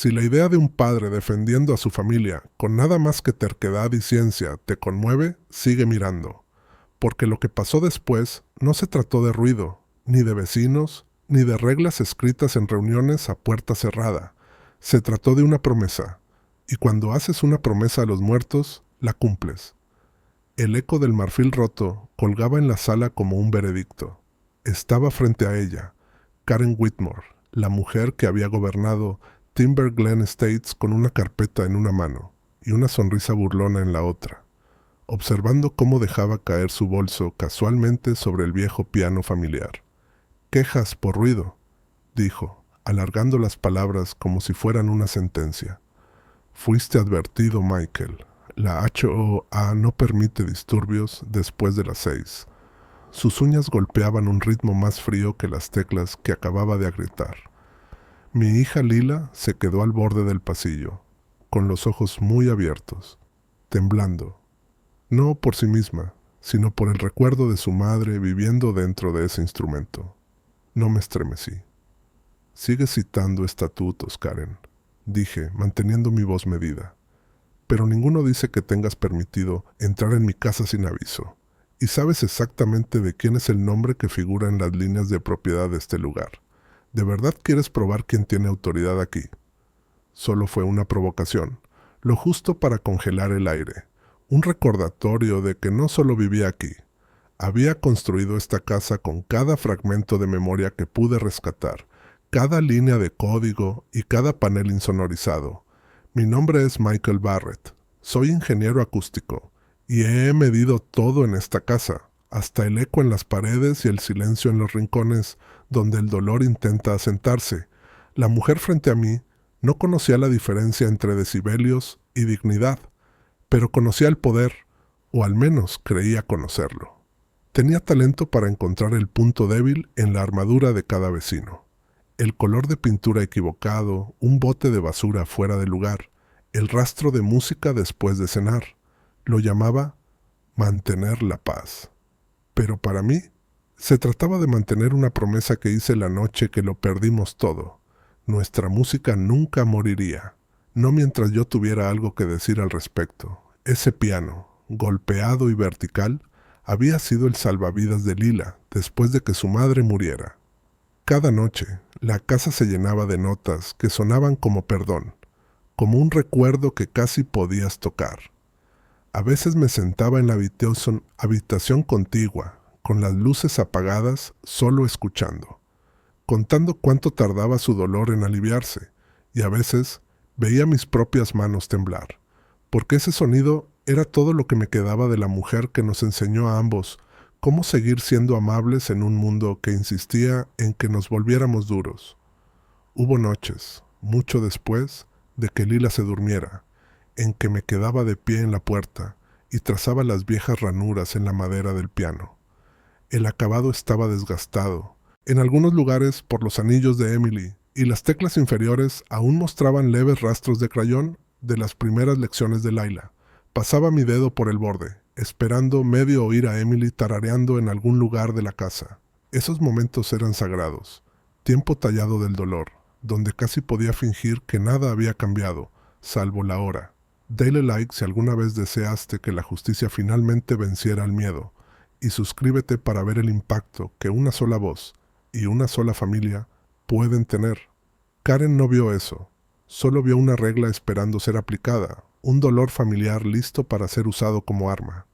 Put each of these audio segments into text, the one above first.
Si la idea de un padre defendiendo a su familia con nada más que terquedad y ciencia te conmueve, sigue mirando, porque lo que pasó después no se trató de ruido, ni de vecinos, ni de reglas escritas en reuniones a puerta cerrada. Se trató de una promesa, y cuando haces una promesa a los muertos, la cumples. El eco del marfil roto colgaba en la sala como un veredicto. Estaba frente a ella, Karen Whitmore, la mujer que había gobernado Timber Glen Estates con una carpeta en una mano y una sonrisa burlona en la otra, observando cómo dejaba caer su bolso casualmente sobre el viejo piano familiar. «Quejas por ruido», dijo, alargando las palabras como si fueran una sentencia. «Fuiste advertido, Michael. La HOA no permite disturbios después de las 6». Sus uñas golpeaban un ritmo más frío que las teclas que acababa de agrietar. Mi hija Lila se quedó al borde del pasillo, con los ojos muy abiertos, temblando. No por sí misma, sino por el recuerdo de su madre viviendo dentro de ese instrumento. No me estremecí. «Sigues citando estatutos, Karen», dije, manteniendo mi voz medida. «Pero ninguno dice que tengas permitido entrar en mi casa sin aviso. Y sabes exactamente de quién es el nombre que figura en las líneas de propiedad de este lugar. ¿De verdad quieres probar quién tiene autoridad aquí?» Solo fue una provocación, lo justo para congelar el aire, un recordatorio de que no solo vivía aquí. Había construido esta casa con cada fragmento de memoria que pude rescatar, cada línea de código y cada panel insonorizado. Mi nombre es Michael Barrett, soy ingeniero acústico, y he medido todo en esta casa, hasta el eco en las paredes y el silencio en los rincones donde el dolor intenta asentarse. La mujer frente a mí no conocía la diferencia entre decibelios y dignidad, pero conocía el poder, o al menos creía conocerlo. Tenía talento para encontrar el punto débil en la armadura de cada vecino. El color de pintura equivocado, un bote de basura fuera de lugar, el rastro de música después de cenar. Lo llamaba mantener la paz. Pero para mí, se trataba de mantener una promesa que hice la noche que lo perdimos todo. Nuestra música nunca moriría, no mientras yo tuviera algo que decir al respecto. Ese piano, golpeado y vertical, había sido el salvavidas de Lila después de que su madre muriera. Cada noche, la casa se llenaba de notas que sonaban como perdón, como un recuerdo que casi podías tocar. A veces me sentaba en la habitación contigua, con las luces apagadas, solo escuchando, contando cuánto tardaba su dolor en aliviarse, y a veces veía mis propias manos temblar, porque ese sonido era todo lo que me quedaba de la mujer que nos enseñó a ambos cómo seguir siendo amables en un mundo que insistía en que nos volviéramos duros. Hubo noches, mucho después de que Lila se durmiera, en que me quedaba de pie en la puerta y trazaba las viejas ranuras en la madera del piano. El acabado estaba desgastado, en algunos lugares por los anillos de Emily, y las teclas inferiores aún mostraban leves rastros de crayón de las primeras lecciones de Laila. Pasaba mi dedo por el borde, esperando medio oír a Emily tarareando en algún lugar de la casa. Esos momentos eran sagrados, tiempo tallado del dolor, donde casi podía fingir que nada había cambiado, salvo la hora. Dale like si alguna vez deseaste que la justicia finalmente venciera al miedo, y suscríbete para ver el impacto que una sola voz y una sola familia pueden tener. Karen no vio eso, solo vio una regla esperando ser aplicada, un dolor familiar listo para ser usado como arma.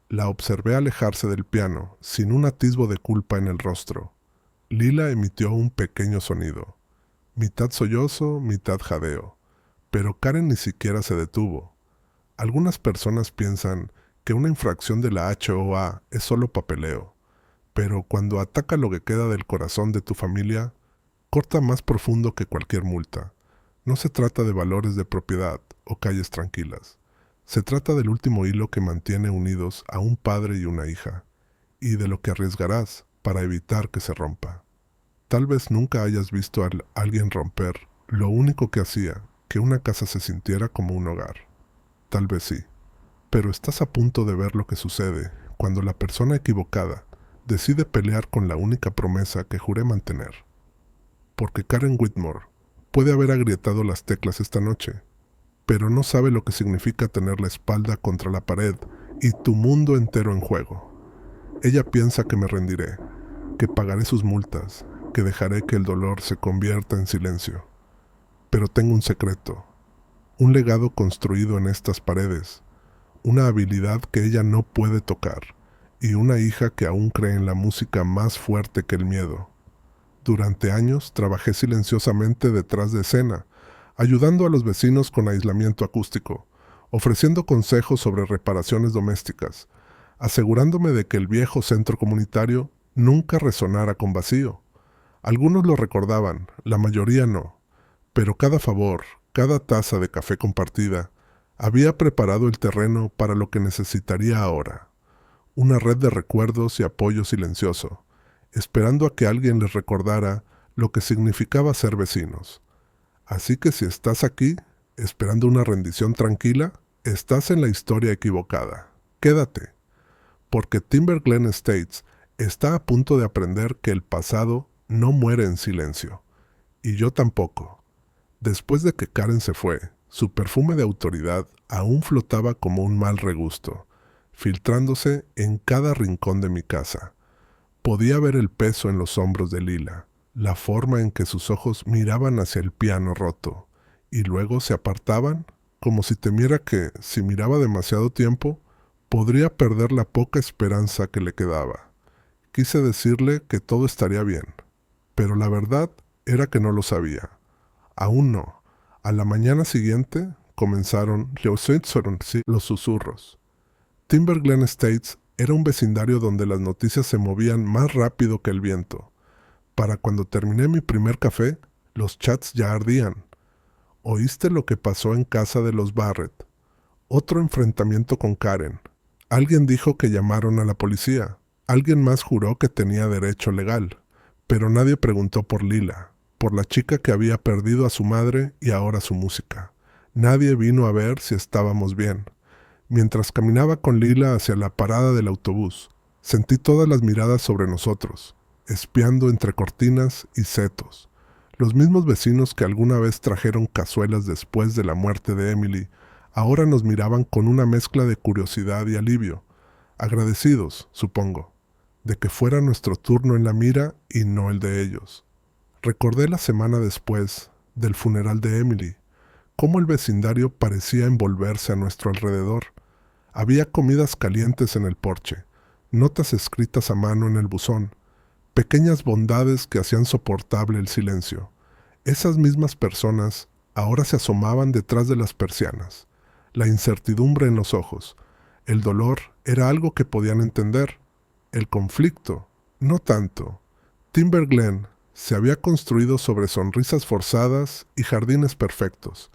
La observé alejarse del piano, sin un atisbo de culpa en el rostro. Lila emitió un pequeño sonido, mitad sollozo, mitad jadeo, pero Karen ni siquiera se detuvo. Algunas personas piensan que una infracción de la HOA es solo papeleo, pero cuando ataca lo que queda del corazón de tu familia, corta más profundo que cualquier multa. No se trata de valores de propiedad o calles tranquilas. Se trata del último hilo que mantiene unidos a un padre y una hija, y de lo que arriesgarás para evitar que se rompa. Tal vez nunca hayas visto a alguien romper lo único que hacía que una casa se sintiera como un hogar. Tal vez sí, pero estás a punto de ver lo que sucede cuando la persona equivocada decide pelear con la única promesa que juré mantener. Porque Karen Whitmore Puede haber agrietado las teclas esta noche, pero no sabe lo que significa tener la espalda contra la pared y tu mundo entero en juego. Ella piensa que me rendiré, que pagaré sus multas, que dejaré que el dolor se convierta en silencio. Pero tengo un secreto, un legado construido en estas paredes, una habilidad que ella no puede tocar, y una hija que aún cree en la música más fuerte que el miedo. Durante años trabajé silenciosamente detrás de escena, ayudando a los vecinos con aislamiento acústico, ofreciendo consejos sobre reparaciones domésticas, asegurándome de que el viejo centro comunitario nunca resonara con vacío. Algunos lo recordaban, la mayoría no, pero cada favor, cada taza de café compartida, había preparado el terreno para lo que necesitaría ahora. Una red de recuerdos y apoyo silencioso, esperando a que alguien les recordara lo que significaba ser vecinos. Así que si estás aquí, esperando una rendición tranquila, estás en la historia equivocada. Quédate, porque Timber Glen Estates está a punto de aprender que el pasado no muere en silencio. Y yo tampoco. Después de que Karen se fue, su perfume de autoridad aún flotaba como un mal regusto, filtrándose en cada rincón de mi casa. Podía ver el peso en los hombros de Lila, la forma en que sus ojos miraban hacia el piano roto, y luego se apartaban, como si temiera que, si miraba demasiado tiempo, podría perder la poca esperanza que le quedaba. Quise decirle que todo estaría bien, pero la verdad era que no lo sabía. Aún no. A la mañana siguiente comenzaron los susurros. Timber Glen Estates era un vecindario donde las noticias se movían más rápido que el viento. Para cuando terminé mi primer café, los chats ya ardían. ¿Oíste lo que pasó en casa de los Barrett? Otro enfrentamiento con Karen. Alguien dijo que llamaron a la policía. Alguien más juró que tenía derecho legal. Pero nadie preguntó por Lila, por la chica que había perdido a su madre y ahora su música. Nadie vino a ver si estábamos bien. Mientras caminaba con Lila hacia la parada del autobús, sentí todas las miradas sobre nosotros, espiando entre cortinas y setos. Los mismos vecinos que alguna vez trajeron cazuelas después de la muerte de Emily, ahora nos miraban con una mezcla de curiosidad y alivio, agradecidos, supongo, de que fuera nuestro turno en la mira y no el de ellos. Recordé la semana después del funeral de Emily, cómo el vecindario parecía envolverse a nuestro alrededor. Había comidas calientes en el porche, notas escritas a mano en el buzón, pequeñas bondades que hacían soportable el silencio. Esas mismas personas ahora se asomaban detrás de las persianas, la incertidumbre en los ojos. El dolor era algo que podían entender. El conflicto, no tanto. Timber Glen se había construido sobre sonrisas forzadas y jardines perfectos,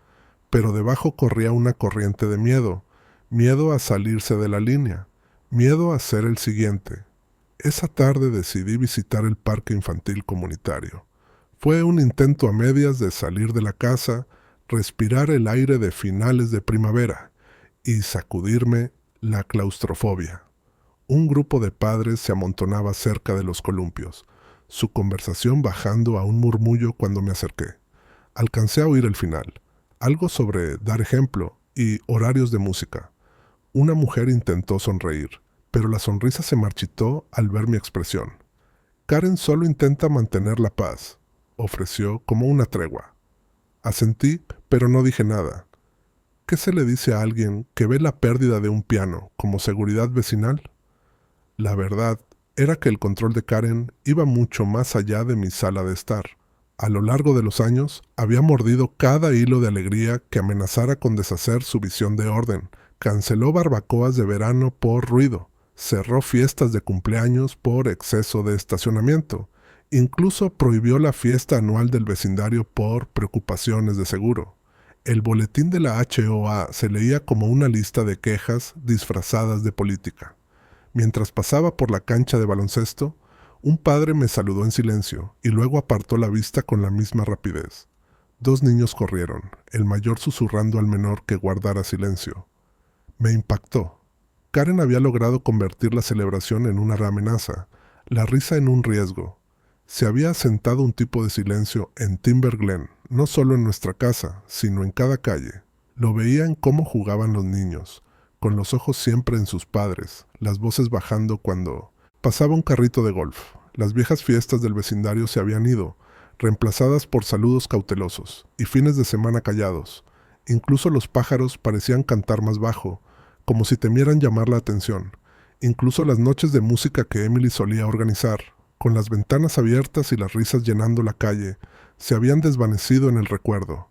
pero debajo corría una corriente de miedo, miedo a salirse de la línea, miedo a ser el siguiente. Esa tarde decidí visitar el parque infantil comunitario. Fue un intento a medias de salir de la casa, respirar el aire de finales de primavera y sacudirme la claustrofobia. Un grupo de padres se amontonaba cerca de los columpios, su conversación bajando a un murmullo cuando me acerqué. Alcancé a oír el final, algo sobre dar ejemplo y horarios de música. Una mujer intentó sonreír, pero la sonrisa se marchitó al ver mi expresión. Karen solo intenta mantener la paz, ofreció como una tregua. Asentí, pero no dije nada. ¿Qué se le dice a alguien que ve la pérdida de un piano como seguridad vecinal? La verdad era que el control de Karen iba mucho más allá de mi sala de estar. A lo largo de los años, había mordido cada hilo de alegría que amenazara con deshacer su visión de orden. Canceló barbacoas de verano por ruido. Cerró fiestas de cumpleaños por exceso de estacionamiento. Incluso prohibió la fiesta anual del vecindario por preocupaciones de seguro. El boletín de la HOA se leía como una lista de quejas disfrazadas de política. Mientras pasaba por la cancha de baloncesto, un padre me saludó en silencio y luego apartó la vista con la misma rapidez. 2 niños corrieron, el mayor susurrando al menor que guardara silencio. Me impactó. Karen había logrado convertir la celebración en una amenaza, la risa en un riesgo. Se había asentado un tipo de silencio en Timber Glen, no solo en nuestra casa, sino en cada calle. Lo veía en cómo jugaban los niños, con los ojos siempre en sus padres, las voces bajando cuando pasaba un carrito de golf. Las viejas fiestas del vecindario se habían ido, reemplazadas por saludos cautelosos y fines de semana callados. Incluso los pájaros parecían cantar más bajo, como si temieran llamar la atención. Incluso las noches de música que Emily solía organizar, con las ventanas abiertas y las risas llenando la calle, se habían desvanecido en el recuerdo.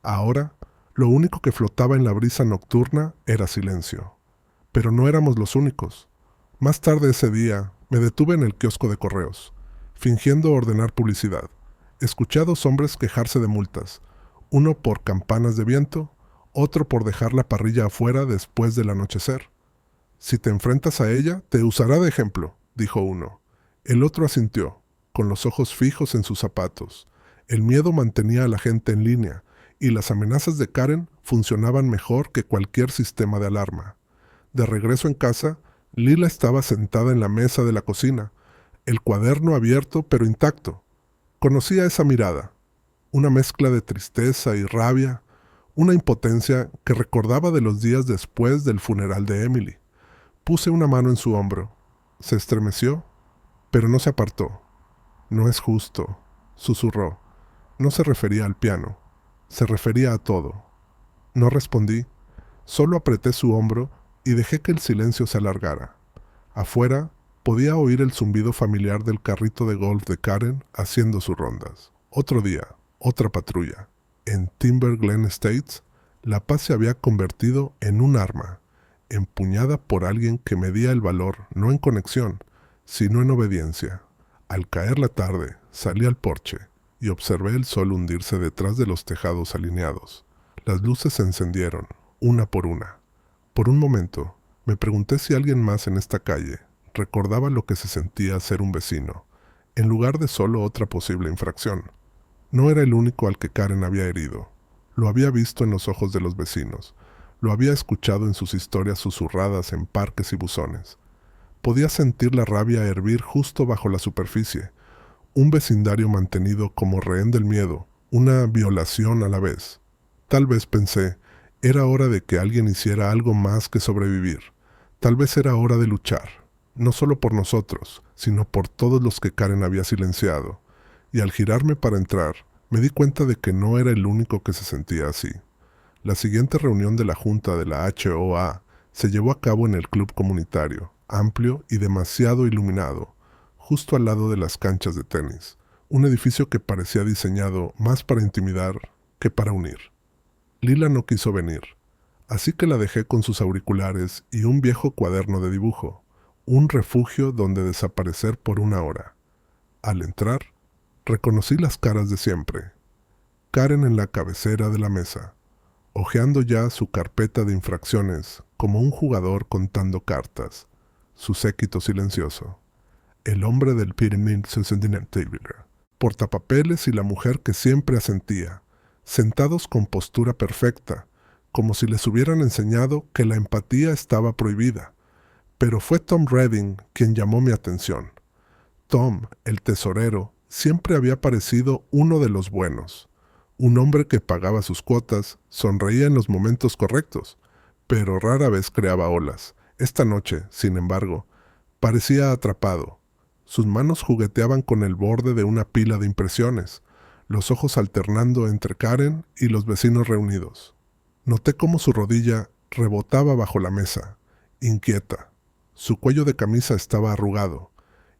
Ahora, lo único que flotaba en la brisa nocturna era silencio. Pero no éramos los únicos. Más tarde ese día, me detuve en el kiosco de correos, fingiendo ordenar publicidad. Escuché a dos hombres quejarse de multas, uno por campanas de viento, otro por dejar la parrilla afuera después del anochecer. Si te enfrentas a ella, te usará de ejemplo, dijo uno. El otro asintió, con los ojos fijos en sus zapatos. El miedo mantenía a la gente en línea, y las amenazas de Karen funcionaban mejor que cualquier sistema de alarma. De regreso en casa, Lila estaba sentada en la mesa de la cocina, el cuaderno abierto pero intacto. Conocía esa mirada, una mezcla de tristeza y rabia, una impotencia que recordaba de los días después del funeral de Emily. Puse una mano en su hombro. Se estremeció, pero no se apartó. No es justo, susurró. No se refería al piano, se refería a todo. No respondí, solo apreté su hombro y dejé que el silencio se alargara. Afuera podía oír el zumbido familiar del carrito de golf de Karen haciendo sus rondas. Otro día, otra patrulla. En Timber Glen Estates, la paz se había convertido en un arma, empuñada por alguien que medía el valor no en conexión, sino en obediencia. Al caer la tarde, salí al porche y observé el sol hundirse detrás de los tejados alineados. Las luces se encendieron, una por una. Por un momento, me pregunté si alguien más en esta calle recordaba lo que se sentía ser un vecino, en lugar de solo otra posible infracción. No era el único al que Karen había herido. Lo había visto en los ojos de los vecinos. Lo había escuchado en sus historias susurradas en parques y buzones. Podía sentir la rabia hervir justo bajo la superficie. Un vecindario mantenido como rehén del miedo, una violación a la vez. Tal vez pensé, era hora de que alguien hiciera algo más que sobrevivir. Tal vez era hora de luchar, no solo por nosotros, sino por todos los que Karen había silenciado. Y al girarme para entrar, me di cuenta de que no era el único que se sentía así. La siguiente reunión de la junta de la HOA se llevó a cabo en el club comunitario, amplio y demasiado iluminado, justo al lado de las canchas de tenis, un edificio que parecía diseñado más para intimidar que para unir. Lila no quiso venir, así que la dejé con sus auriculares y un viejo cuaderno de dibujo, un refugio donde desaparecer por una hora. Al entrar, reconocí las caras de siempre. Karen en la cabecera de la mesa, hojeando ya su carpeta de infracciones como un jugador contando cartas, su séquito silencioso. El hombre del Pyramid Table, portapapeles y la mujer que siempre asentía, sentados con postura perfecta, como si les hubieran enseñado que la empatía estaba prohibida. Pero fue Tom Redding quien llamó mi atención. Tom, el tesorero, siempre había parecido uno de los buenos. Un hombre que pagaba sus cuotas, sonreía en los momentos correctos, pero rara vez creaba olas. Esta noche, sin embargo, parecía atrapado. Sus manos jugueteaban con el borde de una pila de impresiones, los ojos alternando entre Karen y los vecinos reunidos. Noté cómo su rodilla rebotaba bajo la mesa, inquieta. Su cuello de camisa estaba arrugado,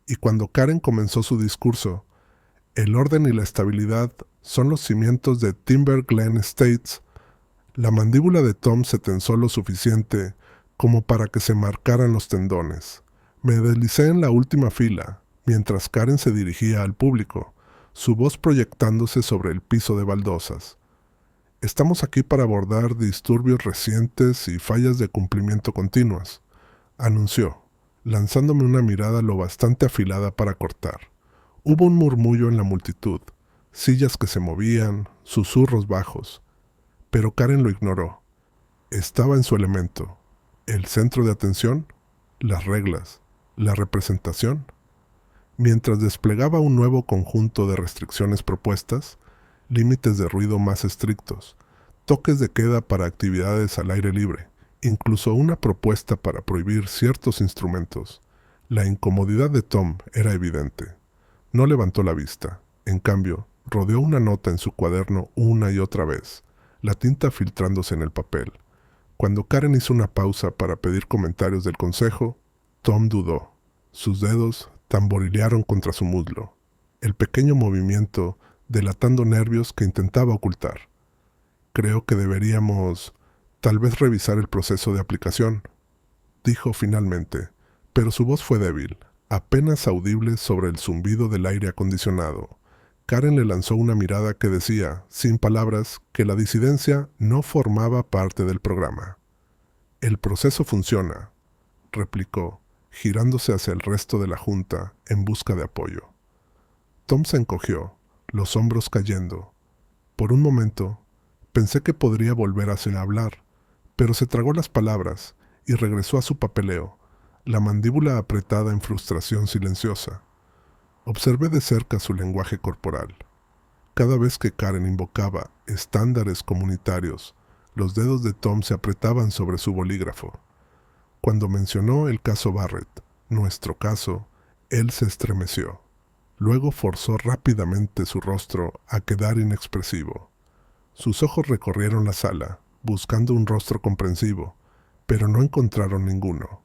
y cuando Karen comenzó su discurso, el orden y la estabilidad son los cimientos de Timber Glen Estates, la mandíbula de Tom se tensó lo suficiente como para que se marcaran los tendones. Me deslicé en la última fila, mientras Karen se dirigía al público, su voz proyectándose sobre el piso de baldosas. Estamos aquí para abordar disturbios recientes y fallas de cumplimiento continuas, anunció, lanzándome una mirada lo bastante afilada para cortar. Hubo un murmullo en la multitud, sillas que se movían, susurros bajos, pero Karen lo ignoró. Estaba en su elemento. El centro de atención, las reglas, la representación. Mientras desplegaba un nuevo conjunto de restricciones propuestas, límites de ruido más estrictos, toques de queda para actividades al aire libre, incluso una propuesta para prohibir ciertos instrumentos, la incomodidad de Tom era evidente. No levantó la vista. En cambio, rodeó una nota en su cuaderno una y otra vez, la tinta filtrándose en el papel. Cuando Karen hizo una pausa para pedir comentarios del consejo, Tom dudó. Sus dedos tamborilearon contra su muslo, el pequeño movimiento delatando nervios que intentaba ocultar. Creo que deberíamos, tal vez, revisar el proceso de aplicación, dijo finalmente, pero su voz fue débil, apenas audible sobre el zumbido del aire acondicionado. Karen le lanzó una mirada que decía, sin palabras, que la disidencia no formaba parte del programa. El proceso funciona, replicó, girándose hacia el resto de la junta en busca de apoyo. Tom se encogió, los hombros cayendo. Por un momento, pensé que podría volver a hablar, pero se tragó las palabras y regresó a su papeleo, la mandíbula apretada en frustración silenciosa. Observé de cerca su lenguaje corporal. Cada vez que Karen invocaba estándares comunitarios, los dedos de Tom se apretaban sobre su bolígrafo. Cuando mencionó el caso Barrett, nuestro caso, él se estremeció. Luego forzó rápidamente su rostro a quedar inexpresivo. Sus ojos recorrieron la sala, buscando un rostro comprensivo, pero no encontraron ninguno.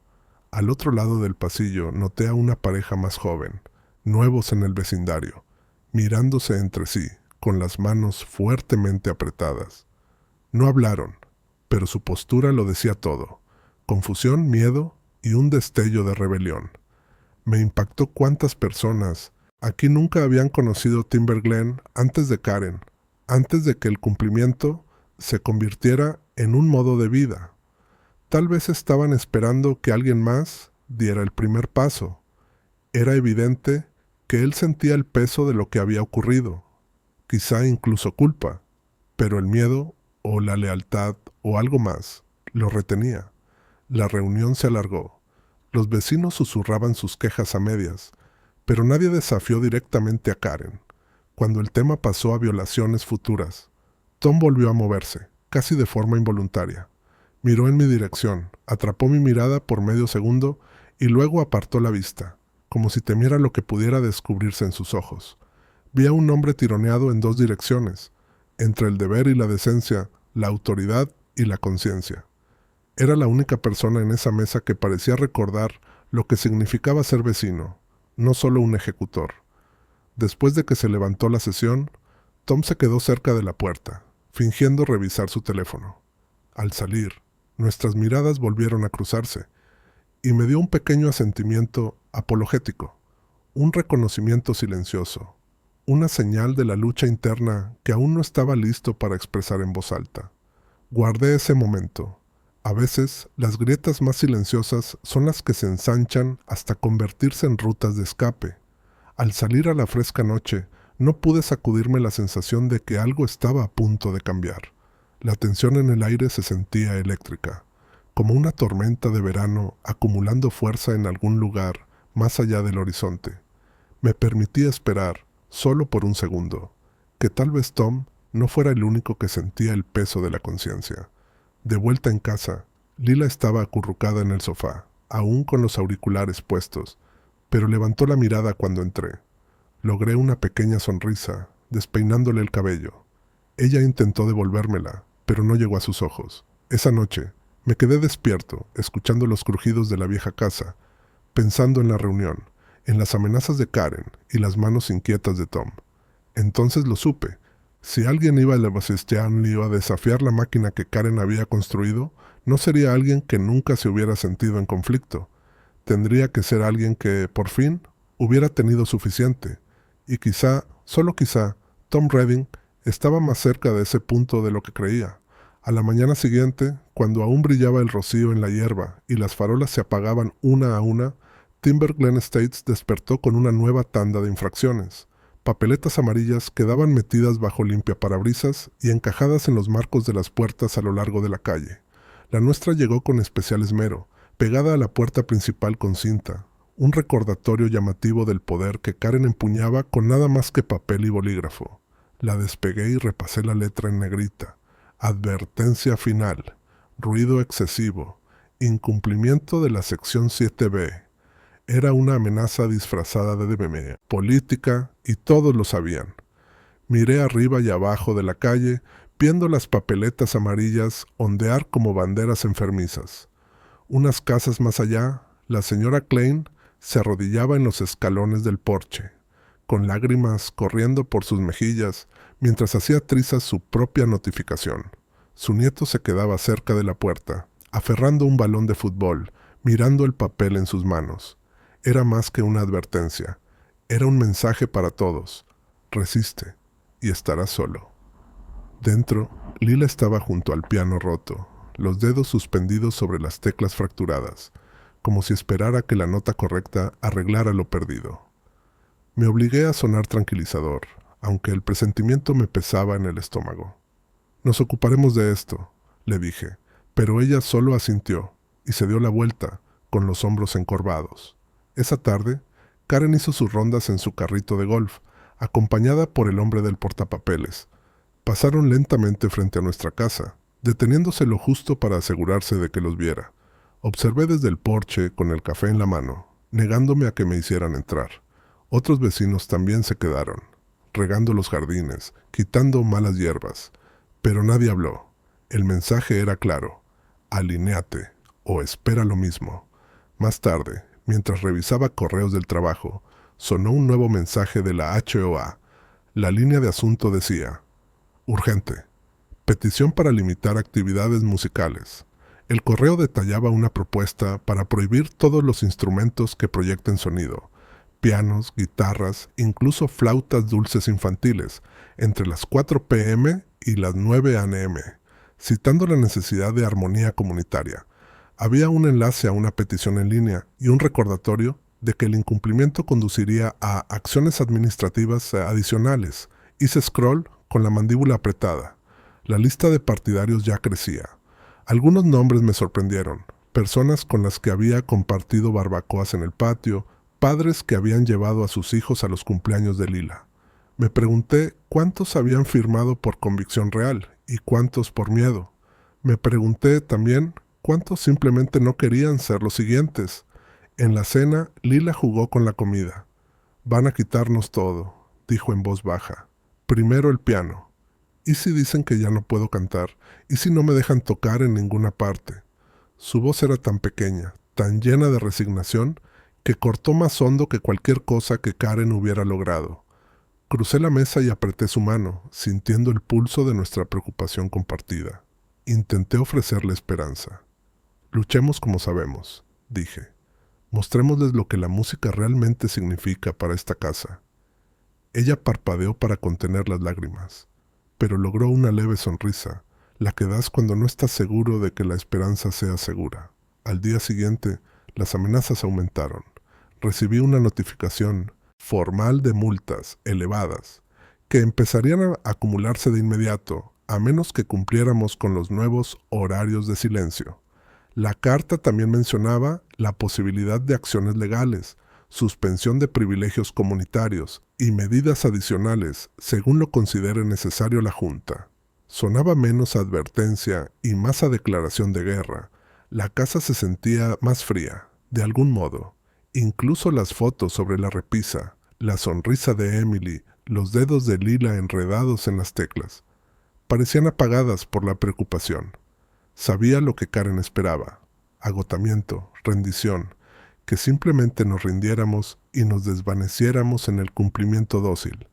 Al otro lado del pasillo noté a una pareja más joven, nuevos en el vecindario, mirándose entre sí, con las manos fuertemente apretadas. No hablaron, pero su postura lo decía todo: confusión, miedo y un destello de rebelión. Me impactó cuántas personas aquí nunca habían conocido Timber Glen antes de Karen, antes de que el cumplimiento se convirtiera en un modo de vida. Tal vez estaban esperando que alguien más diera el primer paso. Era evidente que él sentía el peso de lo que había ocurrido, quizá incluso culpa, pero el miedo o la lealtad o algo más lo retenía. La reunión se alargó. Los vecinos susurraban sus quejas a medias, pero nadie desafió directamente a Karen. Cuando el tema pasó a violaciones futuras, Tom volvió a moverse, casi de forma involuntaria. Miró en mi dirección, atrapó mi mirada por medio segundo y luego apartó la vista, como si temiera lo que pudiera descubrirse en sus ojos. Vi a un hombre tironeado en dos direcciones, entre el deber y la decencia, la autoridad y la conciencia. Era la única persona en esa mesa que parecía recordar lo que significaba ser vecino, no solo un ejecutor. Después de que se levantó la sesión, Tom se quedó cerca de la puerta, fingiendo revisar su teléfono. Al salir, nuestras miradas volvieron a cruzarse, y me dio un pequeño asentimiento apologético, un reconocimiento silencioso, una señal de la lucha interna que aún no estaba listo para expresar en voz alta. Guardé ese momento. A veces, las grietas más silenciosas son las que se ensanchan hasta convertirse en rutas de escape. Al salir a la fresca noche, no pude sacudirme la sensación de que algo estaba a punto de cambiar. La tensión en el aire se sentía eléctrica, como una tormenta de verano acumulando fuerza en algún lugar más allá del horizonte. Me permití esperar, solo por un segundo, que tal vez Tom no fuera el único que sentía el peso de la conciencia. De vuelta en casa, Lila estaba acurrucada en el sofá, aún con los auriculares puestos, pero levantó la mirada cuando entré. Logré una pequeña sonrisa, despeinándole el cabello. Ella intentó devolvérmela, pero no llegó a sus ojos. Esa noche, me quedé despierto, escuchando los crujidos de la vieja casa, pensando en la reunión, en las amenazas de Karen y las manos inquietas de Tom. Entonces lo supe. Si alguien iba a Sebastian iba a desafiar la máquina que Karen había construido, no sería alguien que nunca se hubiera sentido en conflicto. Tendría que ser alguien que, por fin, hubiera tenido suficiente. Y quizá, solo quizá, Tom Redding estaba más cerca de ese punto de lo que creía. A la mañana siguiente, cuando aún brillaba el rocío en la hierba y las farolas se apagaban una a una, Timber Glen Estates despertó con una nueva tanda de infracciones. Papeletas amarillas quedaban metidas bajo limpiaparabrisas y encajadas en los marcos de las puertas a lo largo de la calle. La nuestra llegó con especial esmero, pegada a la puerta principal con cinta, un recordatorio llamativo del poder que Karen empuñaba con nada más que papel y bolígrafo. La despegué y repasé la letra en negrita. Advertencia final. Ruido excesivo. Incumplimiento de la sección 7B. Era una amenaza disfrazada de meme, política, y todos lo sabían. Miré arriba y abajo de la calle, viendo las papeletas amarillas ondear como banderas enfermizas. Unas casas más allá, la señora Klein se arrodillaba en los escalones del porche, con lágrimas corriendo por sus mejillas, mientras hacía trizas su propia notificación. Su nieto se quedaba cerca de la puerta, aferrando un balón de fútbol, mirando el papel en sus manos. Era más que una advertencia. Era un mensaje para todos. Resiste, y estarás solo. Dentro, Lila estaba junto al piano roto, los dedos suspendidos sobre las teclas fracturadas, como si esperara que la nota correcta arreglara lo perdido. Me obligué a sonar tranquilizador, aunque el presentimiento me pesaba en el estómago. Nos ocuparemos de esto, le dije, pero ella solo asintió y se dio la vuelta, con los hombros encorvados. Esa tarde, Karen hizo sus rondas en su carrito de golf, acompañada por el hombre del portapapeles. Pasaron lentamente frente a nuestra casa, deteniéndose lo justo para asegurarse de que los viera. Observé desde el porche con el café en la mano, negándome a que me hicieran entrar. Otros vecinos también se quedaron, regando los jardines, quitando malas hierbas. Pero nadie habló. El mensaje era claro. Alinéate o espera lo mismo. Más tarde, mientras revisaba correos del trabajo, sonó un nuevo mensaje de la HOA. La línea de asunto decía: urgente. Petición para limitar actividades musicales. El correo detallaba una propuesta para prohibir todos los instrumentos que proyecten sonido, pianos, guitarras, incluso flautas dulces infantiles, entre las 4 p.m. y las 9 a.m., citando la necesidad de armonía comunitaria. Había un enlace a una petición en línea y un recordatorio de que el incumplimiento conduciría a acciones administrativas adicionales. Hice scroll con la mandíbula apretada. La lista de partidarios ya crecía. Algunos nombres me sorprendieron. Personas con las que había compartido barbacoas en el patio, padres que habían llevado a sus hijos a los cumpleaños de Lila. Me pregunté cuántos habían firmado por convicción real y cuántos por miedo. Me pregunté también cuántos simplemente no querían ser los siguientes. En la cena, Lila jugó con la comida. Van a quitarnos todo, dijo en voz baja. Primero el piano. ¿Y si dicen que ya no puedo cantar? ¿Y si no me dejan tocar en ninguna parte? Su voz era tan pequeña, tan llena de resignación, que cortó más hondo que cualquier cosa que Karen hubiera logrado. Crucé la mesa y apreté su mano, sintiendo el pulso de nuestra preocupación compartida. Intenté ofrecerle esperanza. Luchemos como sabemos, dije. Mostrémosles lo que la música realmente significa para esta casa. Ella parpadeó para contener las lágrimas, pero logró una leve sonrisa, la que das cuando no estás seguro de que la esperanza sea segura. Al día siguiente, las amenazas aumentaron. Recibí una notificación formal de multas elevadas, que empezarían a acumularse de inmediato, a menos que cumpliéramos con los nuevos horarios de silencio. La carta también mencionaba la posibilidad de acciones legales, suspensión de privilegios comunitarios y medidas adicionales según lo considere necesario la Junta. Sonaba menos a advertencia y más a declaración de guerra. La casa se sentía más fría, de algún modo. Incluso las fotos sobre la repisa, la sonrisa de Emily, los dedos de Lila enredados en las teclas, parecían apagadas por la preocupación. Sabía lo que Karen esperaba: agotamiento, rendición, que simplemente nos rindiéramos y nos desvaneciéramos en el cumplimiento dócil.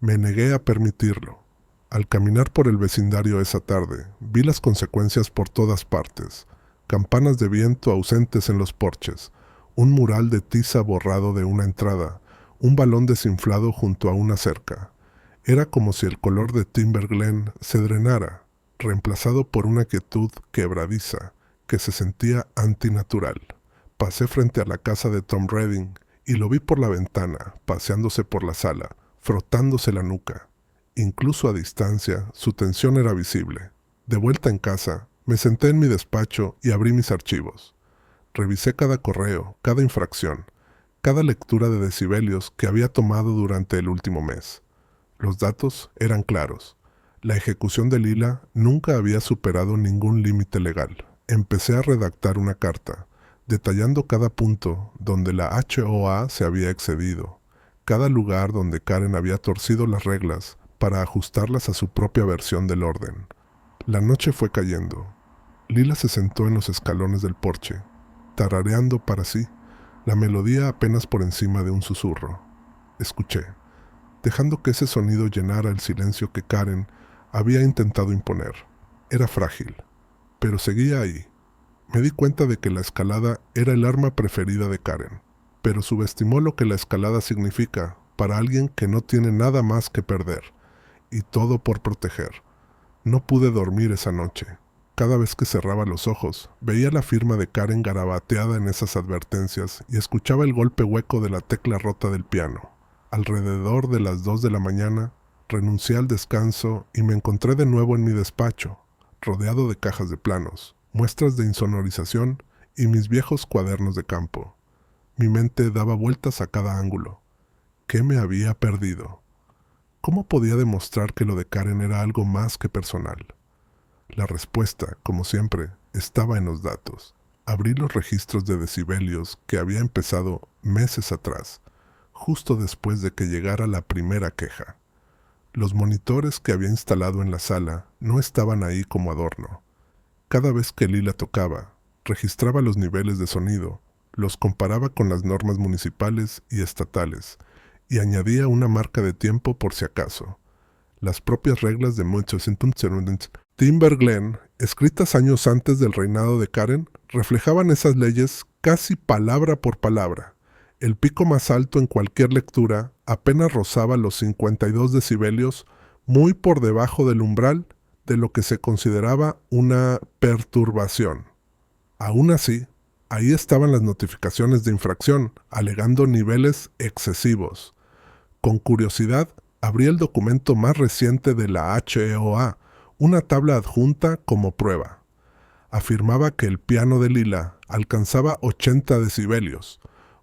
Me negué a permitirlo. Al caminar por el vecindario esa tarde, vi las consecuencias por todas partes: campanas de viento ausentes en los porches, un mural de tiza borrado de una entrada, un balón desinflado junto a una cerca. Era como si el color de Timber Glen se drenara, reemplazado por una quietud quebradiza que se sentía antinatural. Pasé frente a la casa de Tom Redding y lo vi por la ventana, paseándose por la sala, frotándose la nuca. Incluso a distancia, su tensión era visible. De vuelta en casa, me senté en mi despacho y abrí mis archivos. Revisé cada correo, cada infracción, cada lectura de decibelios que había tomado durante el último mes. Los datos eran claros. La ejecución de Lila nunca había superado ningún límite legal. Empecé a redactar una carta, detallando cada punto donde la HOA se había excedido, cada lugar donde Karen había torcido las reglas para ajustarlas a su propia versión del orden. La noche fue cayendo. Lila se sentó en los escalones del porche, tarareando para sí, la melodía apenas por encima de un susurro. Escuché, dejando que ese sonido llenara el silencio que Karen había intentado imponer. Era frágil, pero seguía ahí. Me di cuenta de que la escalada era el arma preferida de Karen, pero subestimó lo que la escalada significa para alguien que no tiene nada más que perder, y todo por proteger. No pude dormir esa noche. Cada vez que cerraba los ojos, veía la firma de Karen garabateada en esas advertencias y escuchaba el golpe hueco de la tecla rota del piano. Alrededor de las 2 de la mañana, renuncié al descanso y me encontré de nuevo en mi despacho, rodeado de cajas de planos, muestras de insonorización y mis viejos cuadernos de campo. Mi mente daba vueltas a cada ángulo. ¿Qué me había perdido? ¿Cómo podía demostrar que lo de Karen era algo más que personal? La respuesta, como siempre, estaba en los datos. Abrí los registros de decibelios que había empezado meses atrás, justo después de que llegara la primera queja. Los monitores que había instalado en la sala no estaban ahí como adorno. Cada vez que Lila tocaba, registraba los niveles de sonido, los comparaba con las normas municipales y estatales, y añadía una marca de tiempo por si acaso. Las propias reglas de Timber Glen, escritas años antes del reinado de Karen, reflejaban esas leyes casi palabra por palabra. El pico más alto en cualquier lectura apenas rozaba los 52 decibelios, muy por debajo del umbral de lo que se consideraba una perturbación. Aún así, ahí estaban las notificaciones de infracción, alegando niveles excesivos. Con curiosidad, abrí el documento más reciente de la HOA, una tabla adjunta como prueba. Afirmaba que el piano de Lila alcanzaba 80 decibelios,